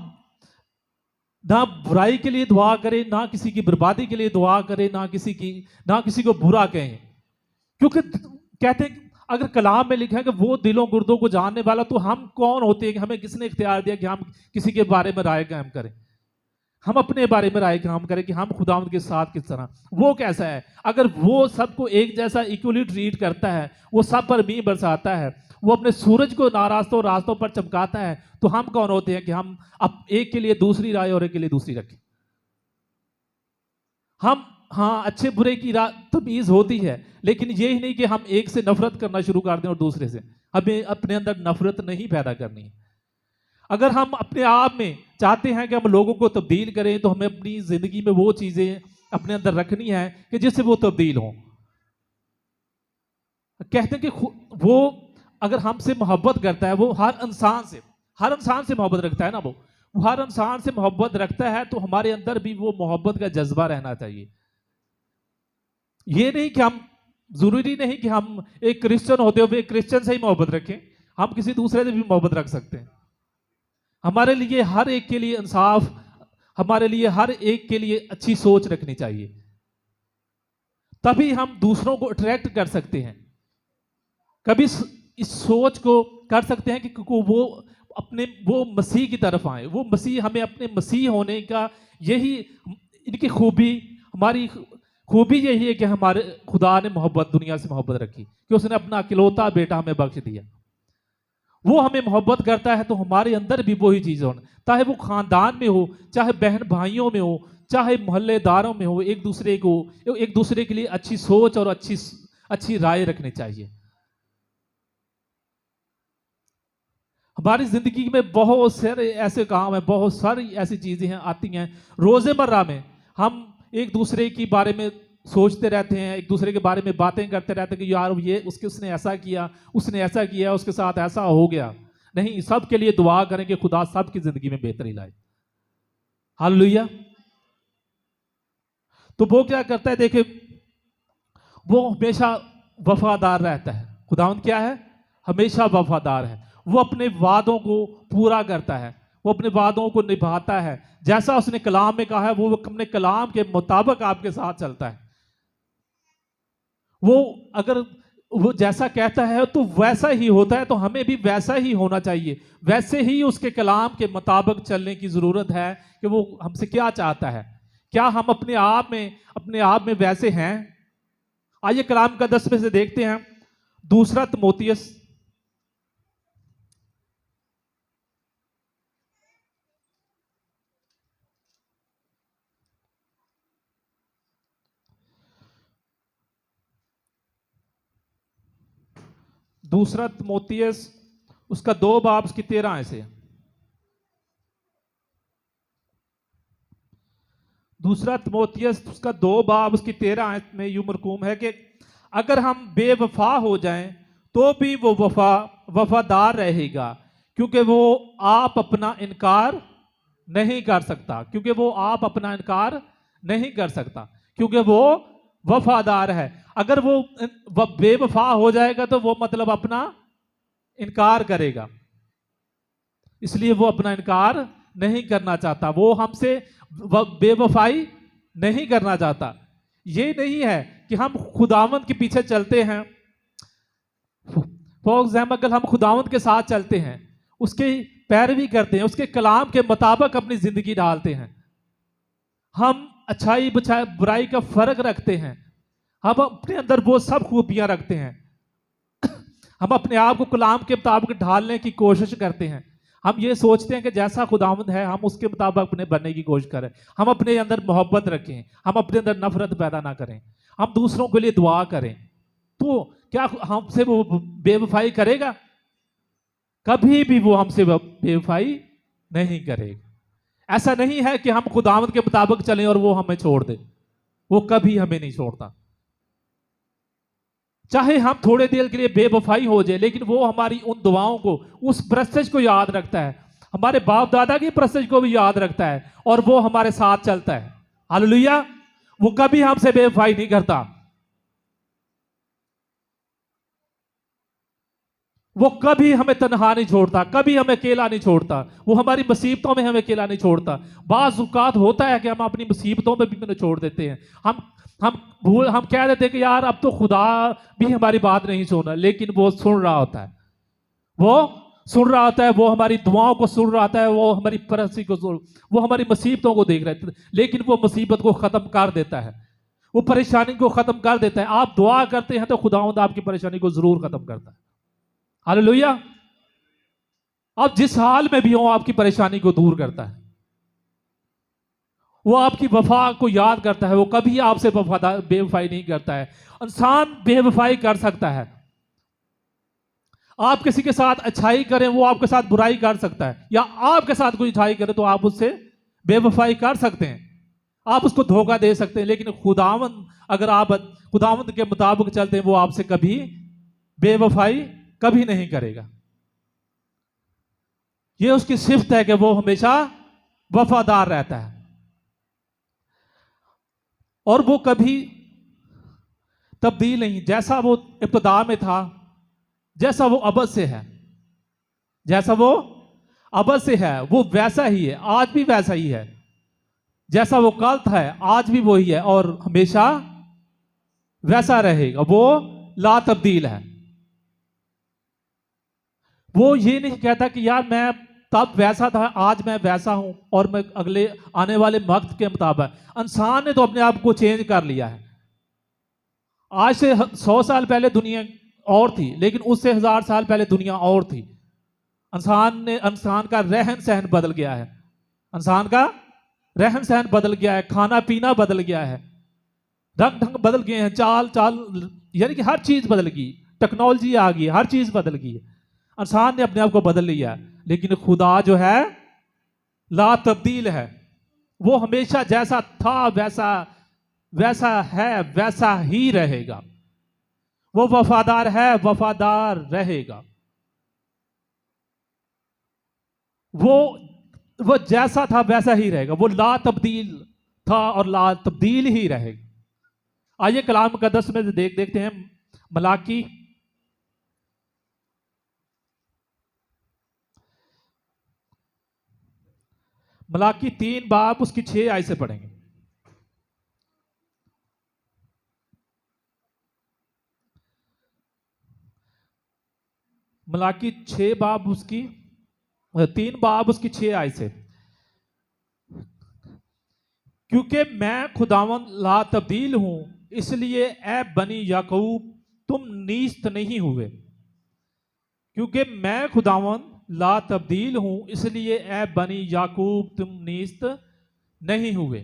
बुराई के लिए दुआ करें, ना किसी की बर्बादी के लिए दुआ करें, ना किसी को बुरा कहें। क्योंकि कहते हैं अगर कलाम में लिखा है कि वो दिलों गुर्दों को जानने वाला, तो हम कौन होते हैं कि हमें किसने इख्तियार दिया कि हम किसी के बारे में राय कायम करें? हम अपने बारे में राय कायम करें कि हम खुदावंद के साथ किस तरह, वो कैसा है। अगर वो सबको एक जैसा इक्वली ट्रीट करता है, वो सब पर मींह बरसाता है, वो अपने सूरज को रास्तों पर चमकाता है, तो हम कौन होते हैं कि हम अब एक के लिए दूसरी राय और एक के लिए दूसरी रखें? हम, हाँ, अच्छे बुरे की तमीज होती है, लेकिन यही नहीं कि हम एक से नफरत करना शुरू कर दें और दूसरे से। हमें अपने अंदर नफरत नहीं पैदा करनी है। अगर हम अपने आप में चाहते हैं कि हम लोगों को तब्दील करें तो हमें अपनी ज़िंदगी में वो चीज़ें अपने अंदर रखनी है कि जिससे वो तब्दील हों। कहते हैं कि वो अगर हमसे मोहब्बत करता है, वो हर इंसान से मोहब्बत रखता है ना, वो हर इंसान से मोहब्बत रखता है, तो हमारे अंदर भी वो मोहब्बत का जज्बा रहना चाहिए। ये नहीं कि हम, जरूरी नहीं कि हम एक क्रिश्चियन होते हुए एक क्रिश्चियन से ही मोहब्बत रखें, हम किसी दूसरे से भी मोहब्बत रख सकते हैं। हमारे लिए हर एक के लिए इंसाफ, हमारे लिए हर एक के लिए अच्छी सोच रखनी चाहिए, तभी हम दूसरों को अट्रैक्ट कर सकते हैं। कभी इस सोच को कर सकते हैं कि वो मसीह की तरफ आए, वो मसीह हमें अपने मसीह होने का, यही इनकी खूबी, हमारी खूबी यही है कि हमारे खुदा ने दुनिया से मोहब्बत रखी कि उसने अपना इकलौता बेटा हमें बख्श दिया। वो हमें मोहब्बत करता है तो हमारे अंदर भी वही चीज़ हो, चाहे वो खानदान में हो, चाहे बहन भाइयों में हो, चाहे मोहल्लेदारों में हो, एक दूसरे के लिए अच्छी सोच और अच्छी राय रखनी चाहिए। हमारी जिंदगी में बहुत सारे ऐसे काम हैं, बहुत सारी ऐसी चीजें हैं आती हैं रोज़मर्रा में, हम एक दूसरे के बारे में सोचते रहते हैं, एक दूसरे के बारे में बातें करते रहते हैं कि यार ये उसने ऐसा किया, उसने ऐसा किया, उसके साथ ऐसा हो गया। नहीं, सब के लिए दुआ करें कि खुदा सबकी जिंदगी में बेहतरी लाए। हालेलुया। तो वो क्या करता है, देखिए वो हमेशा वफादार रहता है। खुदावंद क्या है, हमेशा वफादार है। वो अपने वादों को पूरा करता है, वो अपने वादों को निभाता है। जैसा उसने कलाम में कहा है वो अपने कलाम के मुताबिक आपके साथ चलता है। वो अगर वो जैसा कहता है तो वैसा ही होता है, तो हमें भी वैसा ही होना चाहिए, वैसे ही उसके कलाम के मुताबिक चलने की जरूरत है कि वो हमसे क्या चाहता है। क्या हम अपने आप में वैसे हैं? आइए कलाम का 10 में से देखते हैं। दूसरा तिमोथियस उसका 2 बाब उसकी 13 से। दूसरा तिमोथियस उसका 2 बाब उसकी 13 में यूं मरकूम है कि अगर हम बेवफा हो जाएं तो भी वो वफादार रहेगा, क्योंकि वो आप अपना इनकार नहीं कर सकता, क्योंकि वो वफादार है। अगर वो बेवफा हो जाएगा तो वो मतलब अपना इनकार करेगा, इसलिए वो अपना इनकार नहीं करना चाहता, वो हमसे बेवफाई नहीं करना चाहता। ये नहीं है कि हम खुदावंद के पीछे चलते हैं, फॉर एग्जाम्पल अगर हम खुदावंद के साथ चलते हैं, उसकी पैरवी करते हैं, उसके कलाम के मुताबिक अपनी जिंदगी डालते हैं, हम अच्छाई बुराई का फर्क रखते हैं, हम अपने अंदर वो सब खूबियां रखते हैं, हम अपने आप को कलाम के मुताबिक ढालने की कोशिश करते हैं। हम ये सोचते हैं कि जैसा खुदावंद है हम उसके मुताबिक अपने बनने की कोशिश करें, हम अपने अंदर मोहब्बत रखें, हम अपने अंदर नफरत पैदा ना करें, हम दूसरों के लिए दुआ करें। तो क्या हमसे वो बेवफाई करेगा? कभी भी वो हमसे बेवफाई नहीं करेगा। ऐसा नहीं है कि हम खुदावंद के मुताबिक चलें और वो हमें छोड़ दे, वो कभी हमें नहीं छोड़ता। चाहे हम थोड़े देर के लिए बेवफाई हो जाए, लेकिन वो हमारी उन दुआओं को, उस परस्तिश को याद रखता है, हमारे बाप दादा की परस्तिश को भी याद रखता है, और वो हमारे साथ चलता है। हालेलुया। वो कभी हमसे बेवफाई नहीं करता, वो कभी हमें तन्हा नहीं छोड़ता, कभी हमें अकेला नहीं छोड़ता, वो हमारी मुसीबतों में हमें अकेला नहीं छोड़ता। बाज़ औक़ात होता है कि हम अपनी मुसीबतों में भी उन्हें छोड़ देते हैं, हम कह देते हैं कि यार अब तो खुदा भी हमारी बात नहीं सुना, लेकिन वो सुन रहा होता है, वो हमारी दुआओं को सुन रहा होता है, वो हमारी परस्ती को वो हमारी मुसीबतों को देख रहे थे, लेकिन वो मुसीबत को ख़त्म कर देता है, वो परेशानी को ख़त्म कर देता है। आप दुआ करते हैं तो खुदावंद आपकी परेशानी को ज़रूर ख़त्म करता है। हालेलुया। आप जिस हाल में भी हो आपकी परेशानी को दूर करता है, वो आपकी वफा को याद करता है, वो कभी आपसे बेवफाई नहीं करता है। इंसान बेवफाई कर सकता है, आप किसी के साथ अच्छाई करें, वो आपके साथ बुराई कर सकता है, या आपके साथ कोई अच्छाई करे तो आप उससे बेवफाई कर सकते हैं, आप उसको धोखा दे सकते हैं। लेकिन खुदावंद, अगर आप खुदावंद के मुताबिक चलते हैं, वो आपसे कभी बेवफाई कभी नहीं करेगा। ये उसकी सिफ्त है कि वो हमेशा वफादार रहता है, और वो कभी तब्दील नहीं। जैसा वो इब्तिदा में था, जैसा वो अबद से है, जैसा वो अबद से है, वो वैसा ही है, आज भी वैसा ही है। जैसा वो कल था आज भी वही है, और हमेशा वैसा रहेगा। वो ला तब्दील है। वो ये नहीं कहता कि यार मैं तब वैसा था, आज मैं वैसा हूं और मैं अगले आने वाले वक्त के मुताबिक। इंसान ने तो अपने आप को चेंज कर लिया है। आज से 100 साल पहले दुनिया और थी, लेकिन उससे 1000 साल पहले दुनिया और थी। इंसान का रहन सहन बदल गया है, इंसान का रहन सहन बदल गया है, खाना पीना बदल गया है, रंग ढंग बदल गए हैं, चाल चाल, यानी कि हर चीज बदल गई, टेक्नोलॉजी आ गई, हर चीज बदल गई है। इंसान ने अपने आप को बदल लिया, लेकिन खुदा जो है ला तब्दील है। वो हमेशा जैसा था वैसा है, वैसा ही रहेगा। वो वफादार है, वफादार रहेगा। वो जैसा था वैसा ही रहेगा। वो ला तब्दील था और ला तब्दील ही रहेगा। आइए कलाम मुकद्दस में देखते हैं मलाकी 3 बाब उसकी 6 आयत से पढ़ेंगे। मलाकी 6 बाब उसकी 3 बाब उसकी 6 आयत से। क्योंकि मैं खुदावंद ला तब्दील हूं, इसलिए ए बनी याकूब तुम नीस्त नहीं हुए। क्योंकि मैं खुदावंद ला तब्दील हूं, इसलिए ए बनी याकूब तुम नीस्त नहीं हुए।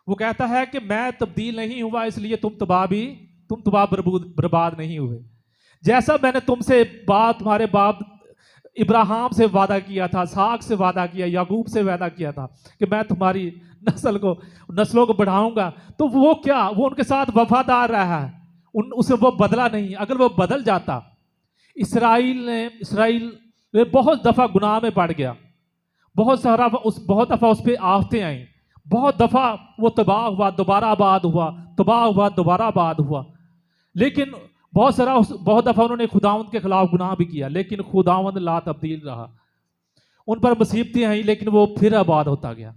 वो कहता है कि मैं तब्दील नहीं हुआ, इसलिए तुम तबाह बर्बाद नहीं हुए। जैसा मैंने तुमसे तुम्हारे बाप इब्राहिम से वादा किया था, साक से वादा किया, याकूब से वादा किया था कि मैं तुम्हारी नस्लों को बढ़ाऊंगा, तो वो क्या, वो उनके साथ वफादार रहा है, उसे वो बदला नहीं। अगर वो बदल जाता, इसराइल बहुत दफा गुनाह में पड़ गया, बहुत दफा उस पर आफतें आई, बहुत दफा वो तबाह हुआ, दोबारा आबाद हुआ, तबाह हुआ, दोबारा आबाद हुआ। लेकिन बहुत दफा उन्होंने खुदावंद के खिलाफ गुनाह भी किया, लेकिन खुदावंद ला तब्दील रहा। उन पर मुसीबतें आई, लेकिन वो फिर आबाद होता गया।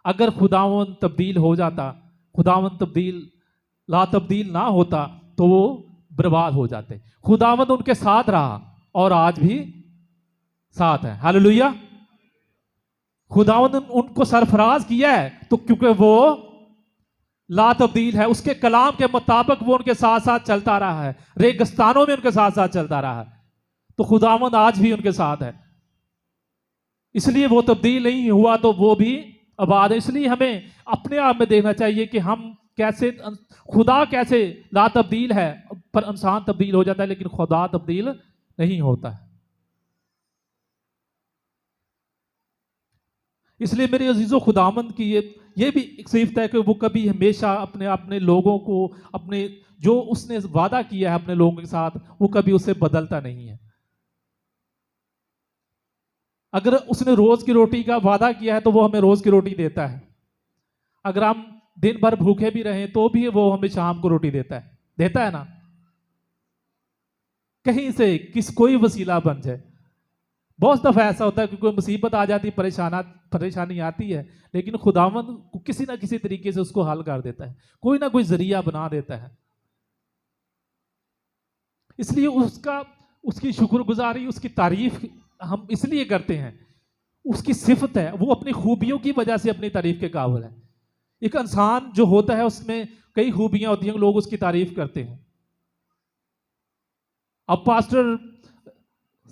अगर खुदावंद तब्दील हो जाता, खुदावंद ला तब्दील ना होता, तो वो बर्बाद हो जाते। खुदावंद उनके साथ रहा और आज भी साथ है। हालेलुया। खुदावंद उनको सरफराज किया है, तो क्योंकि वो ला तब्दील है, उसके कलाम के मुताबिक वो उनके साथ साथ चलता रहा है, रेगिस्तानों में उनके साथ साथ चलता रहा है, तो खुदावंद आज भी उनके साथ है। इसलिए वो तब्दील नहीं हुआ, तो वो भी आबाद है। इसलिए हमें अपने आप में देखना चाहिए कि हम कैसे, खुदा कैसे ला तब्दील है, पर इंसान तब्दील हो जाता है, लेकिन खुदा तब्दील नहीं होता है। इसलिए मेरे अजीजों, खुदावंद की ये भी एक सिफत है कि वो कभी हमेशा अपने लोगों को, अपने जो उसने वादा किया है अपने लोगों के साथ, वो कभी उसे बदलता नहीं है। अगर उसने रोज की रोटी का वादा किया है, तो वो हमें रोज की रोटी देता है। अगर हम दिन भर भूखे भी रहें, तो भी वो हमें शाम को रोटी देता है ना। कहीं से कोई वसीला बन जाए। बहुत दफा ऐसा होता है कि कोई मुसीबत आ जाती, परेशानी आती है, लेकिन खुदावंद किसी ना किसी तरीके से उसको हल कर देता है, कोई ना कोई जरिया बना देता है। इसलिए उसकी शुक्रगुजारी, उसकी तारीफ हम इसलिए करते हैं, उसकी सिफत है, वो अपनी खूबियों की वजह से अपनी तारीफ के काबिल है। एक इंसान जो होता है उसमें कई खूबियां होती हैं, लोग उसकी तारीफ करते हैं। अब पास्टर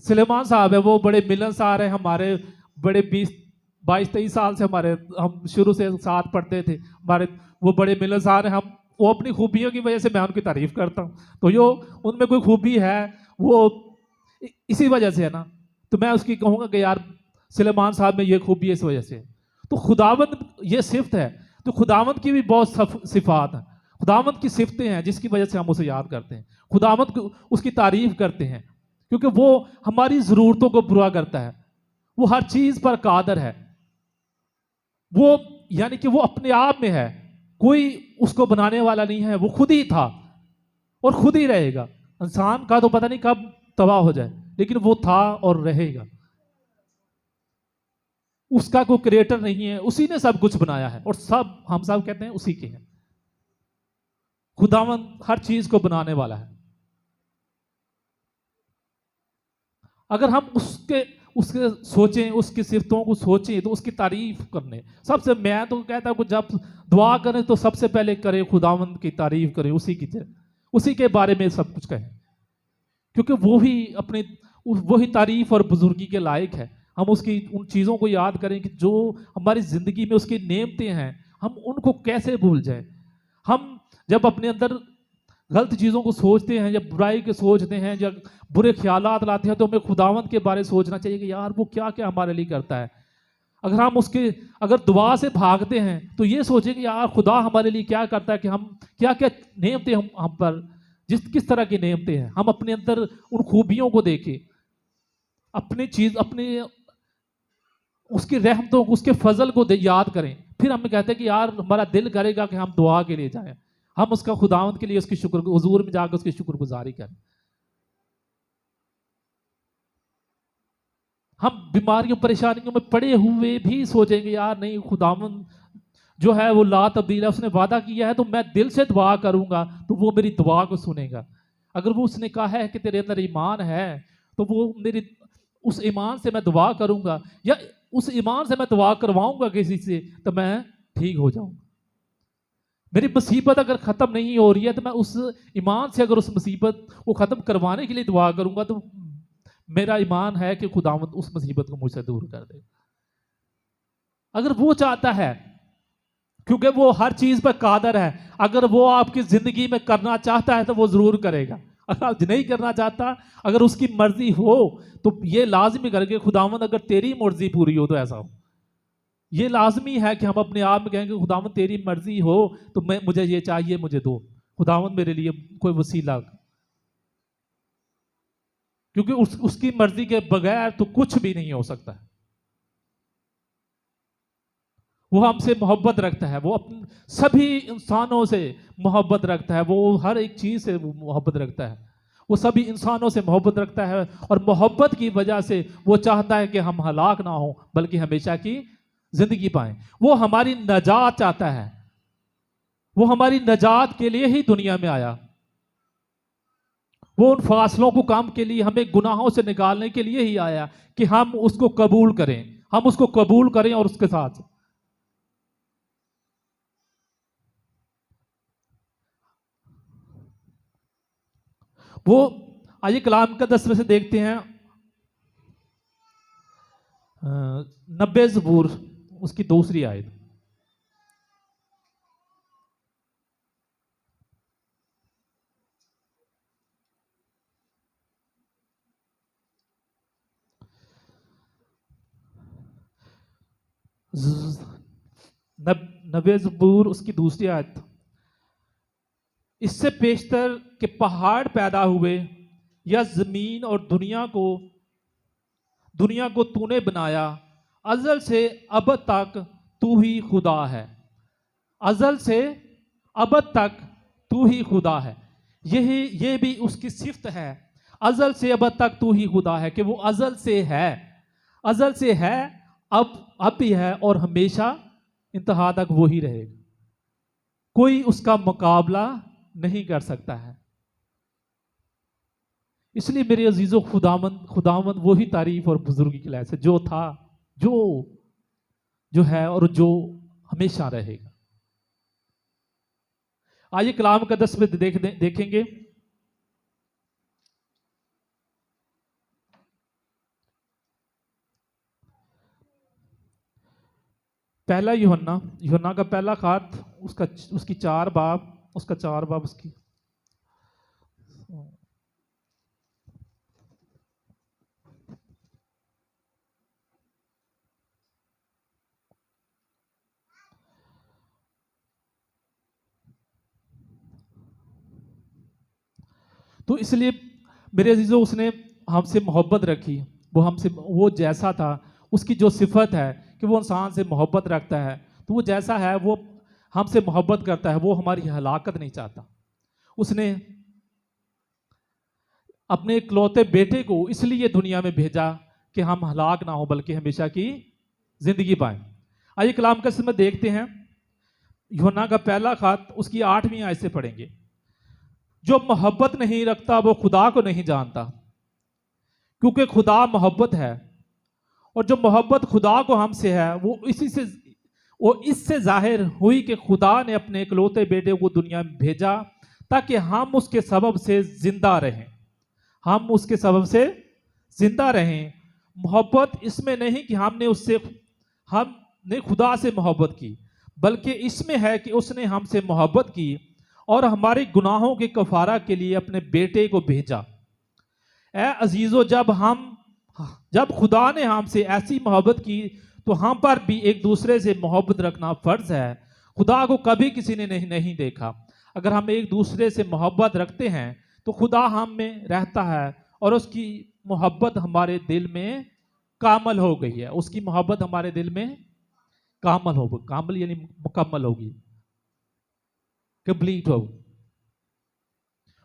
सुलेमान साहब है, वो बड़े मिलनसार हैं, हमारे बड़े 22-23 साल से हम शुरू से साथ पढ़ते थे, वो बड़े मिलनसार हैं। वो अपनी खूबियों की वजह से मैं उनकी तारीफ करता हूँ। तो जो उनमें कोई खूबी है, वो इसी वजह से है ना, तो मैं उसकी कहूँगा कि यार सुलेमान साहब में ये खूबी है इस वजह से। तो खुदावंद ये सिफत है, तो खुदावंद की भी बहुत सिफात है, खुदावंद की सिफतें हैं जिसकी वजह से हम उसे याद करते हैं, खुदावंद को उसकी तारीफ करते हैं, क्योंकि वो हमारी ज़रूरतों को पूरा करता है, वो हर चीज़ पर कादर है, वो यानी कि वो अपने आप में है, कोई उसको बनाने वाला नहीं है, वो खुद ही था और खुद ही रहेगा। इंसान का तो पता नहीं कब तबाह हो जाए, लेकिन वो था और रहेगा। उसका कोई क्रिएटर नहीं है, उसी ने सब कुछ बनाया है और सब हम सब कहते हैं उसी के हैं। खुदावंद हर चीज को बनाने वाला है। अगर हम उसके सोचें, उसकी सिफतों को सोचें, तो उसकी तारीफ करने सबसे, मैं तो कहता हूं जब दुआ करें तो सबसे पहले करें खुदावंद की तारीफ करें, उसी के बारे में सब कुछ कहें, क्योंकि वो ही अपने वही तारीफ और बुजुर्गी के लायक है। हम उसकी उन चीज़ों को याद करें कि जो हमारी ज़िंदगी में उसकी नेमतें हैं, हम उनको कैसे भूल जाएं। हम जब अपने अंदर गलत चीज़ों को सोचते हैं, जब बुराई के सोचते हैं, जब बुरे ख्यालात लाते हैं, तो हमें खुदावंद के बारे में सोचना चाहिए कि यार वो क्या क्या हमारे लिए करता है। अगर हम अगर दुआ से भागते हैं तो ये सोचें कि यार खुदा हमारे लिए क्या करता है, कि हम क्या क्या नेमतें हम पर किस तरह की नेमतें हैं। हम अपने अंदर उन खूबियों को देखें, अपने उसकी रहमतों, उसके फजल को याद करें। फिर हम कहते हैं कि यार हमारा दिल करेगा कि हम दुआ के लिए जाएं, हम उसका खुदावंद के लिए उसकी शुक्र हुजूर में जाकर उसकी शुक्रगुजारी करें। हम बीमारियों परेशानियों में पड़े हुए भी सोचेंगे यार नहीं, खुदावंद जो है वो ला तब्दील है, उसने वादा किया है, तो मैं दिल से दुआ करूंगा तो वो मेरी दुआ को सुनेगा। अगर वो उसने कहा है कि तेरे अंदर ईमान है, तो वो मेरी उस ईमान से मैं दुआ करूंगा, या उस ईमान से मैं दुआ करवाऊंगा किसी से, तो मैं ठीक हो जाऊंगा। मेरी मुसीबत अगर ख़त्म नहीं हो रही है, तो मैं उस ईमान से अगर उस मुसीबत को ख़त्म करवाने के लिए दुआ करूंगा, तो मेरा ईमान है कि खुदावंद उस मुसीबत को मुझसे दूर कर दे। अगर वो चाहता है, क्योंकि वो हर चीज़ पर कादर है, अगर वो आपकी ज़िंदगी में करना चाहता है तो वो ज़रूर करेगा। अगर आप नहीं करना चाहता, अगर उसकी मर्जी हो, तो ये लाजमी करके खुदावंद अगर तेरी मर्जी पूरी हो तो ऐसा हो। ये लाजमी है कि हम अपने आप में कहेंगे खुदावंद तेरी मर्जी हो तो मुझे ये चाहिए, मुझे दो खुदावंद, मेरे लिए कोई वसीला, क्योंकि उसकी मर्जी के बगैर तो कुछ भी नहीं हो सकता है। वो हमसे मोहब्बत रखता है, वो अपने सभी इंसानों से मोहब्बत रखता है, वो हर एक चीज़ से मोहब्बत रखता है, वो सभी इंसानों से मोहब्बत रखता है, और मोहब्बत की वजह से वो चाहता है कि हम हलाक ना हो बल्कि हमेशा की जिंदगी पाएं। वो हमारी नजात चाहता है, वो हमारी नजात के लिए ही दुनिया में आया। वो उन फासलों को काम के लिए, हमें गुनाहों से निकालने के लिए ही आया कि हम उसको कबूल करें, हम उसको कबूल करें और उसके साथ वो आइए कलाम का 10 में से देखते हैं 90 ज़बूर उसकी दूसरी आयत। नब्बे ज़बूर उसकी दूसरी आयत। इससे पेशतर के पहाड़ पैदा हुए या जमीन और दुनिया को तूने बनाया, अज़ल से अब तक तू ही खुदा है। अज़ल से अब तक तू ही खुदा है। ये भी उसकी सिफत है, अज़ल से अब तक तू ही खुदा है, कि वो अज़ल से है, अज़ल से है, अब भी है और हमेशा इंतहा तक वो ही रहेगा। कोई उसका मुकाबला नहीं कर सकता है। इसलिए मेरे अजीजों, खुदावंद वो ही तारीफ और बुजुर्गी के लायक है, जो था, जो है और जो हमेशा रहेगा। आइए कलाम का 10 में देखेंगे। पहला यूहन्ना का पहला खात, उसकी 4 बाब, उसका 4 बाब उसकी तो इसलिए मेरे अजीजों उसने हमसे मोहब्बत रखी, वो जैसा था, उसकी जो सिफत है कि वो इंसान से मोहब्बत रखता है, तो वो जैसा है वो हमसे मोहब्बत करता है, वो हमारी हलाकत नहीं चाहता। उसने अपने इकलौते बेटे को इसलिए दुनिया में भेजा कि हम हलाक ना हो बल्कि हमेशा की जिंदगी पाएं। आइए कलाम का में देखते हैं, यूहन्ना का पहला खत उसकी 8वीं आयत से पढ़ेंगे। जो मोहब्बत नहीं रखता वो खुदा को नहीं जानता, क्योंकि खुदा मोहब्बत है, और जो मोहब्बत खुदा को हमसे है वो इससे जाहिर हुई कि खुदा ने अपने इकलौते बेटे को दुनिया में भेजा ताकि हम उसके सबब से जिंदा रहें। हम उसके सबब से जिंदा रहें। मोहब्बत इसमें नहीं कि हमने खुदा से मोहब्बत की, बल्कि इसमें है कि उसने हमसे मोहब्बत की और हमारे गुनाहों के कफारा के लिए अपने बेटे को भेजा। ए अजीजों, जब खुदा ने हमसे ऐसी मोहब्बत की तो हम पर भी एक दूसरे से मोहब्बत रखना फर्ज है। खुदा को कभी किसी ने नहीं देखा। अगर हम एक दूसरे से मोहब्बत रखते हैं तो खुदा हम में रहता है और उसकी मोहब्बत हमारे दिल में कामल हो गई है। उसकी मोहब्बत हमारे दिल में कामल यानी मुकम्मल होगी, कंप्लीट होगी।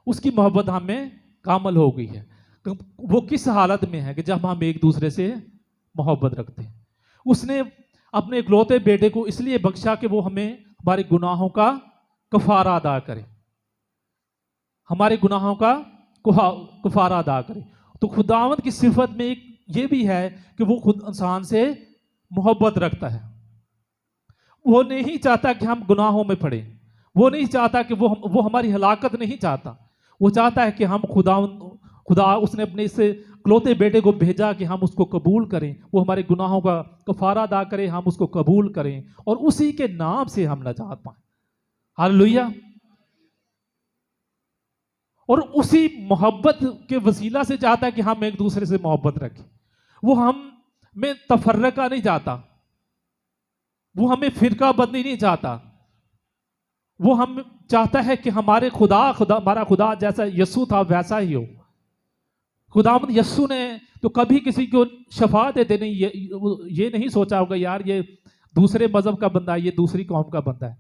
उसकी मोहब्बत हमें कामल हो गई है। वो किस हालत में है कि जब हम एक दूसरे से मोहब्बत रखते हैं। उसने अपने इकलौते बेटे को इसलिए बख्शा कि वो हमें हमारे गुनाहों का कफारा अदा करे, हमारे गुनाहों का कफारा अदा करे। तो खुदावंद की सिफत में एक ये भी है कि वो खुद इंसान से मोहब्बत रखता है। वो नहीं चाहता कि हम गुनाहों में पड़े, वो नहीं चाहता कि वो हमारी हलाकत नहीं चाहता। वो चाहता है कि हम खुदा उसने अपने इस इकलौते बेटे को भेजा कि हम उसको कबूल करें, वो हमारे गुनाहों का कफारा अदा करे, हम उसको कबूल करें और उसी के नाम से हम नजात पाएं। हालेलुया। और उसी मोहब्बत के वसीला से चाहता है कि हम एक दूसरे से मोहब्बत रखें। वो हम में तफर्रका नहीं चाहता, वो हमें फिरका बंदी नहीं चाहता। वो हम चाहता है कि हमारा खुदा जैसा यस्सु था वैसा ही हो। खुदावंद यस्सु ने तो कभी किसी को शफा देते नहीं, ये नहीं सोचा होगा यार ये दूसरे मजहब का बंदा है, ये दूसरी कौम का बंदा है,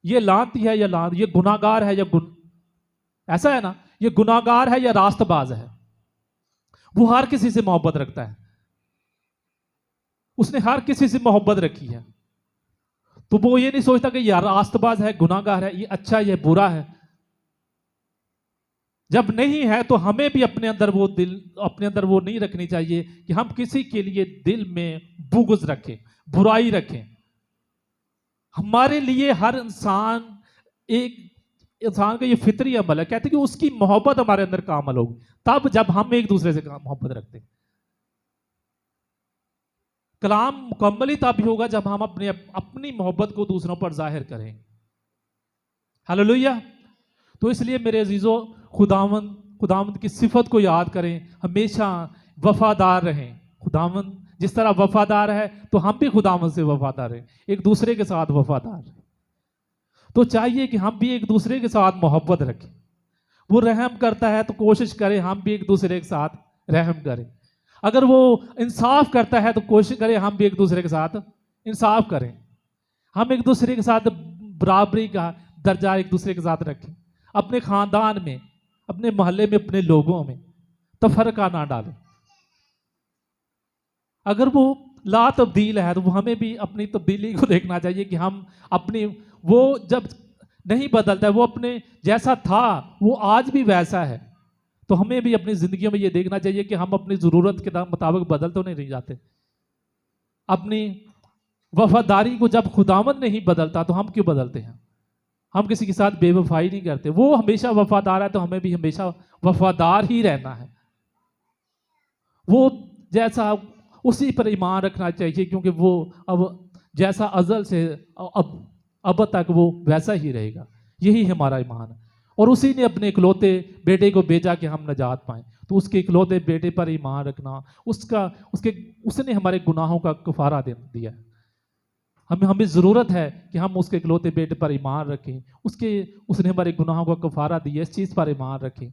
ये लानती है या लान, ये गुनाहगार है या ऐसा है ना, ये गुनाहगार है या रास्तबाज है। वो हर किसी से मोहब्बत रखता है। उसने हर किसी से मोहब्बत रखी है। तो वो ये नहीं सोचता कि यार रास्तबाज है, गुनाहगार है, ये अच्छा है, ये बुरा है। जब नहीं है तो हमें भी अपने अंदर वो नहीं रखनी चाहिए कि हम किसी के लिए दिल में बुग़्ज़ रखें, बुराई रखें। हमारे लिए हर इंसान का ये फितरी अमल है। कहते हैं कि उसकी मोहब्बत हमारे अंदर का अमल होगी तब जब हम एक दूसरे से मोहब्बत रखते हैं। कलाम मुकम्मल ही तब होगा जब हम अपनी मोहब्बत को दूसरों पर जाहिर करें। हालेलुया। तो इसलिए मेरे अजीजों, खुदावंद की सिफत को याद करें, हमेशा वफादार रहें। खुदावंद जिस तरह वफादार है तो हम भी खुदावंद से वफादार रहें, एक दूसरे के साथ वफादार रहें। तो चाहिए कि हम भी एक दूसरे के साथ मोहब्बत रखें। वो रहम करता है तो कोशिश करें हम भी एक दूसरे के साथ रहम करें। अगर वो इंसाफ करता है तो कोशिश करें हम भी एक दूसरे के साथ इंसाफ करें। हम एक दूसरे के साथ बराबरी का दर्जा एक दूसरे के साथ रखें। अपने खानदान में, अपने मोहल्ले में, अपने लोगों में तफरका ना डालें। अगर वो ला तब्दील है तो वो हमें भी अपनी तब्दीली को देखना चाहिए कि हम वो जब नहीं बदलता है, वो अपने जैसा था वो आज भी वैसा है। तो हमें भी अपनी जिंदगी में ये देखना चाहिए कि हम अपनी ज़रूरत के मुताबिक बदल तो नहीं जाते। अपनी वफादारी को जब खुदावंद नहीं बदलता तो हम क्यों बदलते हैं? हम किसी के साथ बेवफाई नहीं करते। वो हमेशा वफादार है तो हमें भी हमेशा वफादार ही रहना है। वो जैसा उसी पर ईमान रखना चाहिए, क्योंकि वो अब जैसा अज़ल से अब तक वो वैसा ही रहेगा। यही हमारा ईमान है। और उसी ने अपने इकलौते बेटे को भेजा कि हम नजात पाएं। तो उसके इकलौते बेटे पर ईमान रखना, उसने हमारे गुनाहों का कफारा दे दिया। हमें ज़रूरत है कि हम उसके इकलौते बेटे पर ईमान रखें। उसने हमारे गुनाहों का कफारा दिया, इस चीज़ पर ईमान रखें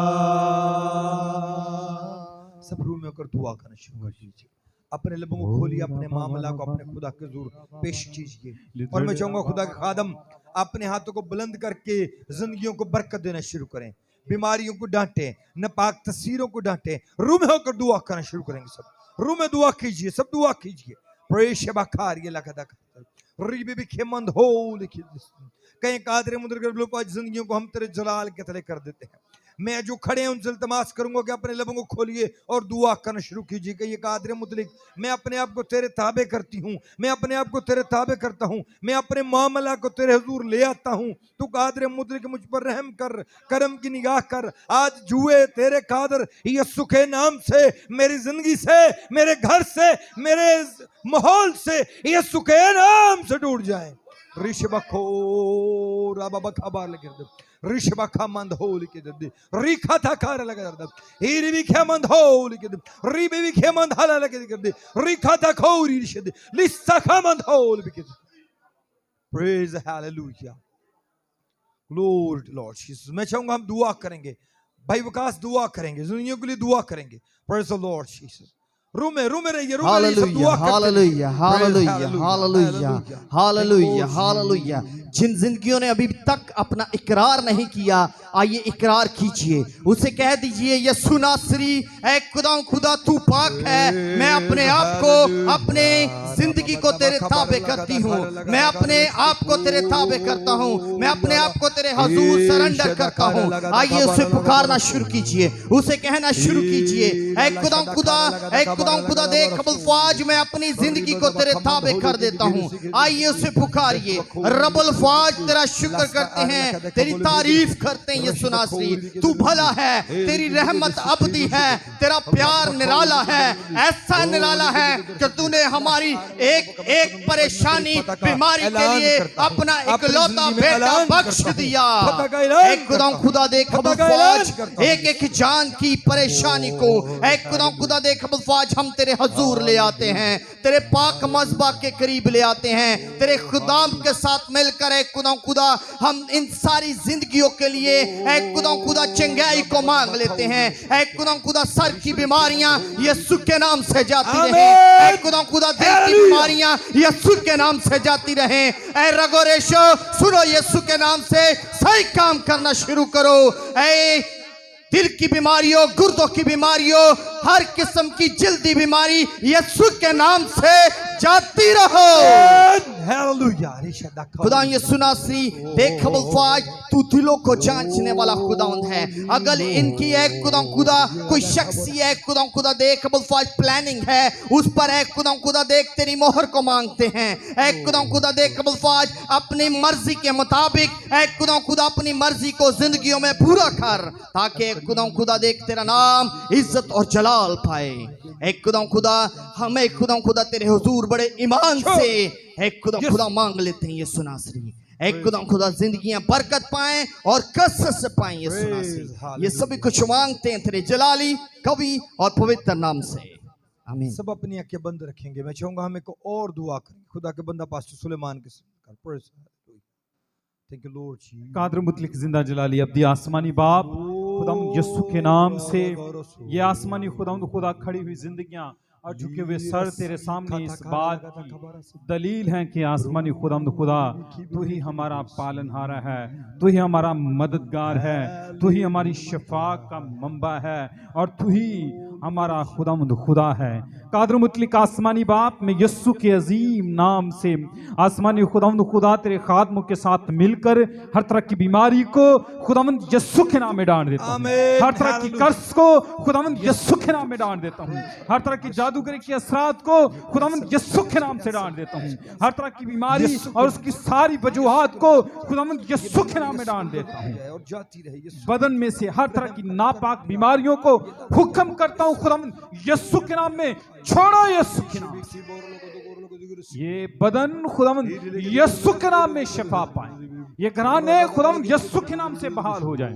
अपने लबों को खोलिए, अपने मामला को अपने खुदा के हुजूर पेश कीजिए। और मैं चाहूंगा खुदा के खादम अपने हाथों को बुलंद करके जिंदगियों को बरकत देना शुरू करें, बीमारियों को डांटे, नापाक तस्वीरों को डांटे, रूह में होकर दुआ करना शुरू करेंगे। सब रूह में दुआ कीजिए, सब दुआ कीजिए। प्रेश बखार ये लखदा रीबी भी खेमंद हो लिखी कहीं कादरे मुद्र जिंदगियों को हम तेरे जलाल के तले कर देते हैं। मैं जो खड़े हैं उनसे इल्तमास करूंगा कि अपने लबों को खोलिए और दुआ करना शुरू कीजिए कि ये कादरे मुतलिक मैं अपने आप को तेरे ताबे करती हूँ, मैं अपने आप को तेरे ताबे करता हूँ, मैं अपने मामला को तेरे हुजूर ले आता हूँ। तू कादरे मुतलिक मुझ पर रहम कर, करम की निगाह कर। आज जुए तेरे कादर यीशु के नाम से मेरी जिंदगी से, मेरे घर से, मेरे माहौल से यीशु के नाम से टूट जाए। ऋषभखो राबा बार लगे ऋषभखा मंद हो लिखे दे रिखा था कार लगा दे हीरी भी खे मंद हो लिखे दे रीबे भी खे मंद हाला लगे दे रिखा था खोरी लिखे दे लिस्सा खा मंद हो लिखे दे। Praise hallelujah, glory to Lord Jesus. मैं चाहूंगा हम दुआ करेंगे, भाई विकास दुआ करेंगे, दुनिया के लिए दुआ करेंगे। Praise the Lord Jesus. Room में रहिए, hallelujah hallelujah hallelujah hallelujah hallelujah hallelujah. जिन जिंदगियों ने अभी तक अपना इकरार नहीं किया, आइए इकरार कीजिए, उसे कह दीजिए यीशु नासरी ऐ खुदा तू पाक है। मैं अपने आप को, अपने जिंदगी को तेरे ताबे करती हूँ, मैं अपने आप को तेरे ताबे करता हूँ, मैं अपने आप को तेरे हुजूर सरेंडर करता हूँ। आइए उसे पुकारना शुरू कीजिए, उसे कहना शुरू कीजिए ऐ खुदा देख अबुल मैं अपनी जिंदगी को तेरे ताबे कर देता हूँ। आइए उसे पुकारिए। रबुल फाज तेरा शुक्र करते हैं, तेरी तारीफ करते हैं यीशु नासरी। तू भला है, तेरी रहमत अबदी है, तेरा प्यार निराला है, ऐसा निराला है कि तूने हमारी एक एक परेशानी बीमारी के लिए अपना इकलौता बेटा बख्श दिया। एक खुदा देख अबुल फाज एक एक जान की परेशानी को, एक खुदा देख अबुल फाज हम तेरे हुजूर ले आते हैं, तेरे पाक मज़बा के करीब ले आते हैं, तेरे खुदाम के साथ मिलकर खुदा हम इन सारी जिंदगियों के लिए खुदा चंगाई को मांग लेते हैं। खुदा सर की बीमारियां यीशु के नाम से जाती रहे, खुदा दिल की बीमारियां यीशु के नाम से जाती रहे। ऐ रगोरेशो सुनो, यीशु के नाम से सही काम करना शुरू करो। ऐ दिल की बीमारियों, गुर्दों की बीमारियों, हर किस्म की जल्दी बीमारी यीशु के नाम से जाती रहो। खुदा यीशु नासरी देख अबुल फाज तू दिलों को जांचने वाला खुदावंद है। अगर इनकी एक खुदा कोई शख्सी है खुदा देख अबुल फाज प्लानिंग है, उस पर एक खुदा देख तेरी मोहर को मांगते हैं। एक खुदा देख अबुल फाज अपनी मर्जी के मुताबिक एक खुदा अपनी मर्जी को जिंदगियों में पूरा कर, ताकि खुदा देख तेरा नाम इज्जत और जलाल पाए। एक खुदा हमें खुदा तेरे हुजूर बड़े ईमान से एक खुदा मांग लेते हैं यीशु नासरी। एक खुदा जिंदगियां बरकत पाएं और कसरत से पाएं यीशु नासरी। ये सभी कुछ मांगते हैं तेरे जलाली कवि और पवित्र नाम से, आमीन। सब अपनी आंखें बंद रखेंगे। मैं चाहूंगा हम एक और दुआ करें। खुदा के बंदा पास्टर सुलेमान के साथ। थैंक यू लॉर्ड जी। कादर मुतलिक जिंदा जलाली अब्दी आसमानी बाप खुदावंद यीशु के नाम से ये आसमानी खुदा खड़ी हुई जिंदगियां और झुके हुए सर तेरे सामने इस बात की दलील है कि आसमानी खुदा तू ही हमारा पालनहारा है, तू ही हमारा मददगार है, तू ही हमारी शफा का मंबा है और तू ही हमारा खुदा है। कादर मुतलिक आसमानी बाप में यस्सु के अजीम नाम से आसमानी खुदा तेरे खादमों के साथ मिलकर हर तरह की बीमारी को खुदावंद यस्सु के नाम में डांट देता हूँ, हर तरह की कर्ज को खुदावंद यस्सु के नाम में डांट देता हूँ, हर तरह की जादूगरी की असरात को खुदावंद यस्सु के नाम से डांट देता हूँ, हर तरह की बीमारी और उसकी सारी वजूहात को खुदावंद यस्सु के नाम में डांट देता हूँ। बदन में से हर तरह की नापाक बीमारियों को हुक्म करता हूँ खुदावंद यस्सु के नाम में, छोड़ो यस्सु के नाम से। ये बदन खुदावंद यस्सु के नाम में शफा पाए, ये घराने खुदावंद यस्सु के नाम से बहाल हो जाए।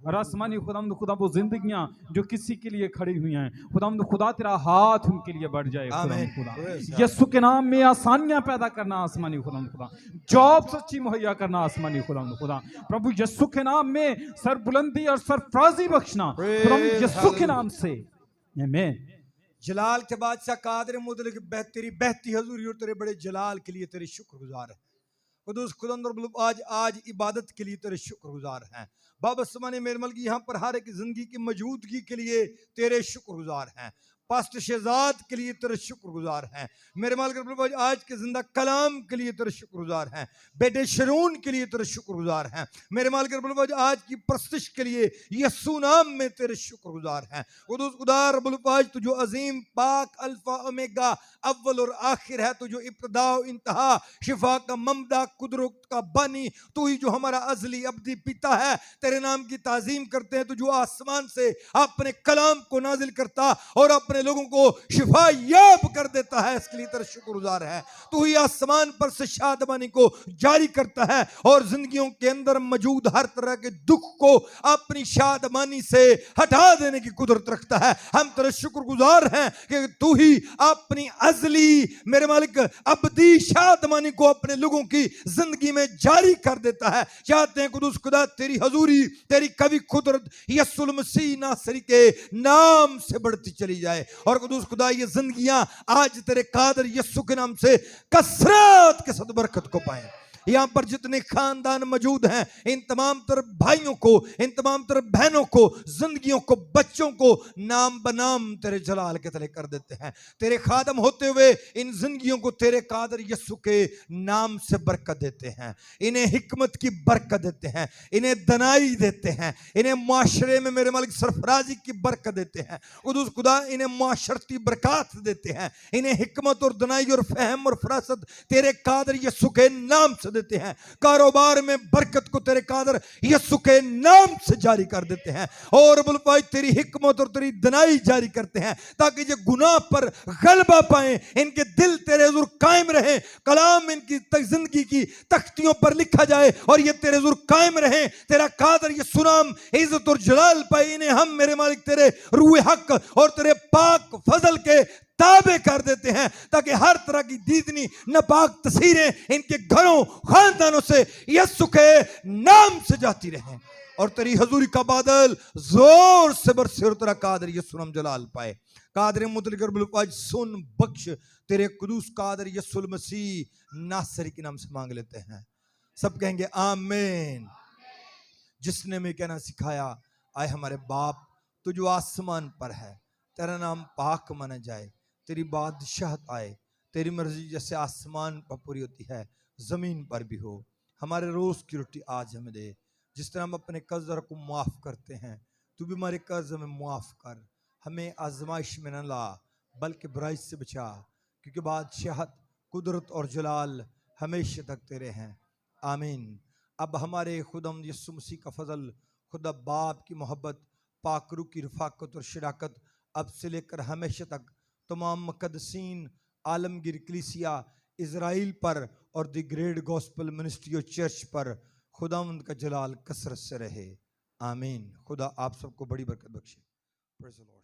और आसमानी खुदा वो जिंदगियां जो किसी के लिए खड़ी हुई हैं खुदा तेरा हाथ उनके लिए बढ़ जाए। खुदा यीशु के नाम में आसानियां पैदा करना आसमानी खुदा, जॉब सच्ची मुहैया करना आसमानी खुदा, प्रभु यीशु के नाम में सर बुलंदी और सरफराजी बख्शना खुदा यीशु के नाम से। आमीन। जलाल के बादशाह कादर मुतलक तेरी बहती हजूरी और तेरे बड़े जलाल के लिए तेरे शुक्रगुजार है। खुदूस खुदा आज इबादत के लिए तेरे शुक्रगुजार हैं। बाबा समाने मेरे मल की यहाँ पर हर एक जिंदगी की मौजूदगी के लिए तेरे शुक्रगुजार हैं। पास्ट शहजाद के लिए तेरे शुक्रगुजार हैं। मेरे माल कर आज के जिंदा कलाम के लिए तेरे शुक्रगुजार हैं। बेटे शरून के लिए तेरे शुक्रगुजार हैं। मेरे माल कर आज की प्रस्तिश के लिए यस्सू नाम में तेरे शुक्रगुजार हैं। खुदा रब्बुल आज तू जो अजीम पाक अल्फा ओमेगा अव्वल और आखिर है, तू जो इब्तिदा इंतहा शिफा का ममदा कुदरत का बानी, तू ही जो हमारा अजली अब्दी पिता है। तेरे नाम की ताजीम करते हैं। तू जो आसमान से अपने कलाम को नाजिल करता और अपने लोगों को शिफा याब कर देता है, इसके लिए तेरा शुक्रगुजार है। तू ही आसमान पर से शादमानी को जारी करता है और जिंदगियों के अंदर मौजूद हर तरह के दुख को अपनी शादमानी से हटा देने की कुदरत रखता है। हम तेरे शुक्रगुजार हैं कि तू ही अपनी अजली मेरे मालिक अब्दी शादमानी को अपने लोगों की जिंदगी में जारी कर देता है। चाहते हैं कुदूस खुदा तेरी हजूरी, तेरी कवि कुदरत यस्सुल मसीह नासरी के नाम से बढ़ती चली जाए और कुदूस खुदा ये जिंदगियां आज तेरे कादर यस्सु के नाम से कसरत के साथ बरकत को पाए। यहाँ पर जितने खानदान मौजूद हैं, इन तमाम तरफ भाइयों को, इन तमाम तरफ बहनों को, जिंदगियों को, बच्चों को नाम बनाम तेरे जलाल के तले कर देते हैं। तेरे खादम होते हुए इन जिंदगियों को तेरे कादर यस्सु के नाम से बरकत देते हैं। इन्हें हिकमत की बरकत देते हैं, इन्हें दनाई देते हैं, इन्हें माशरे में मेरे मालिक सरफराजी की बरकत देते हैं। कुदूस खुदा इन्हें माशरती बरकत देते हैं, इन्हें हिकमत और दनाई और फहम और फरासत तेरे कादर यस्सु के नाम से देते हैं। कारोबार में बरकत को तेरे कादर यस्सु के नाम से जारी कर देते हैं और बुलपाई तेरी हिकमत और तेरी दनाई जारी करते हैं ताकि ये गुनाह पर गलबा पाए, इनके दिल तेरे हुजूर कायम रहे, कलाम इनकी जिंदगी की तख्तियों पर लिखा जाए और ये तेरे हुजूर कायम रहे। तेरा कादर ये सुनाम इज्जत और जलाल पाए, इन्हें हम मेरे मालिक तेरे रूह हक और तेरे पाक फजल के ताबे कर देते हैं ताकि हर तरह की दीदनी नापाक तस्वीरें इनके घरों खानदानों से यस्सु के नाम से जाती रहें और तेरी हजूरी का बादल जोर से बरसे और तेरा कादर यस्सु नाम जलाल पाए। कादर मुतलक आज सुन बख्श तेरे कुदूस कादर यस्सुल मसीह नासरी के नाम से मांग लेते हैं। सब कहेंगे आमीन। जिसने में कहना सिखाया, आए हमारे बाप तू जो आसमान पर है, तेरा नाम पाक माना जाए, तेरी बादशाहत आए, तेरी मर्जी जैसे आसमान पर पूरी होती है जमीन पर भी हो। हमारे रोज की रोटी आज हमें दे, जिस तरह हम अपने कर्जदार को माफ करते हैं, तू भी हमारे कर्ज हमें माफ कर। हमें आजमाइश में न ला बल्कि बुराई से बचा, क्योंकि बादशाहत कुदरत और जलाल हमेशा तक तेरे हैं। आमीन। अब हमारे खुदम यस्सु मसीह का फजल, खुदा बाप की मोहब्बत, पाकरू की रफाकत और शराकत अब से लेकर हमेशा तक तमाम मुकद्दसीन आलमगीर कलीसिया इज़राइल पर और the great gospel ministry of church पर खुदावंद का जलाल कसरत से रहे। आमीन। खुदा आप सबको बड़ी बरकत बख्शे। Praise the Lord.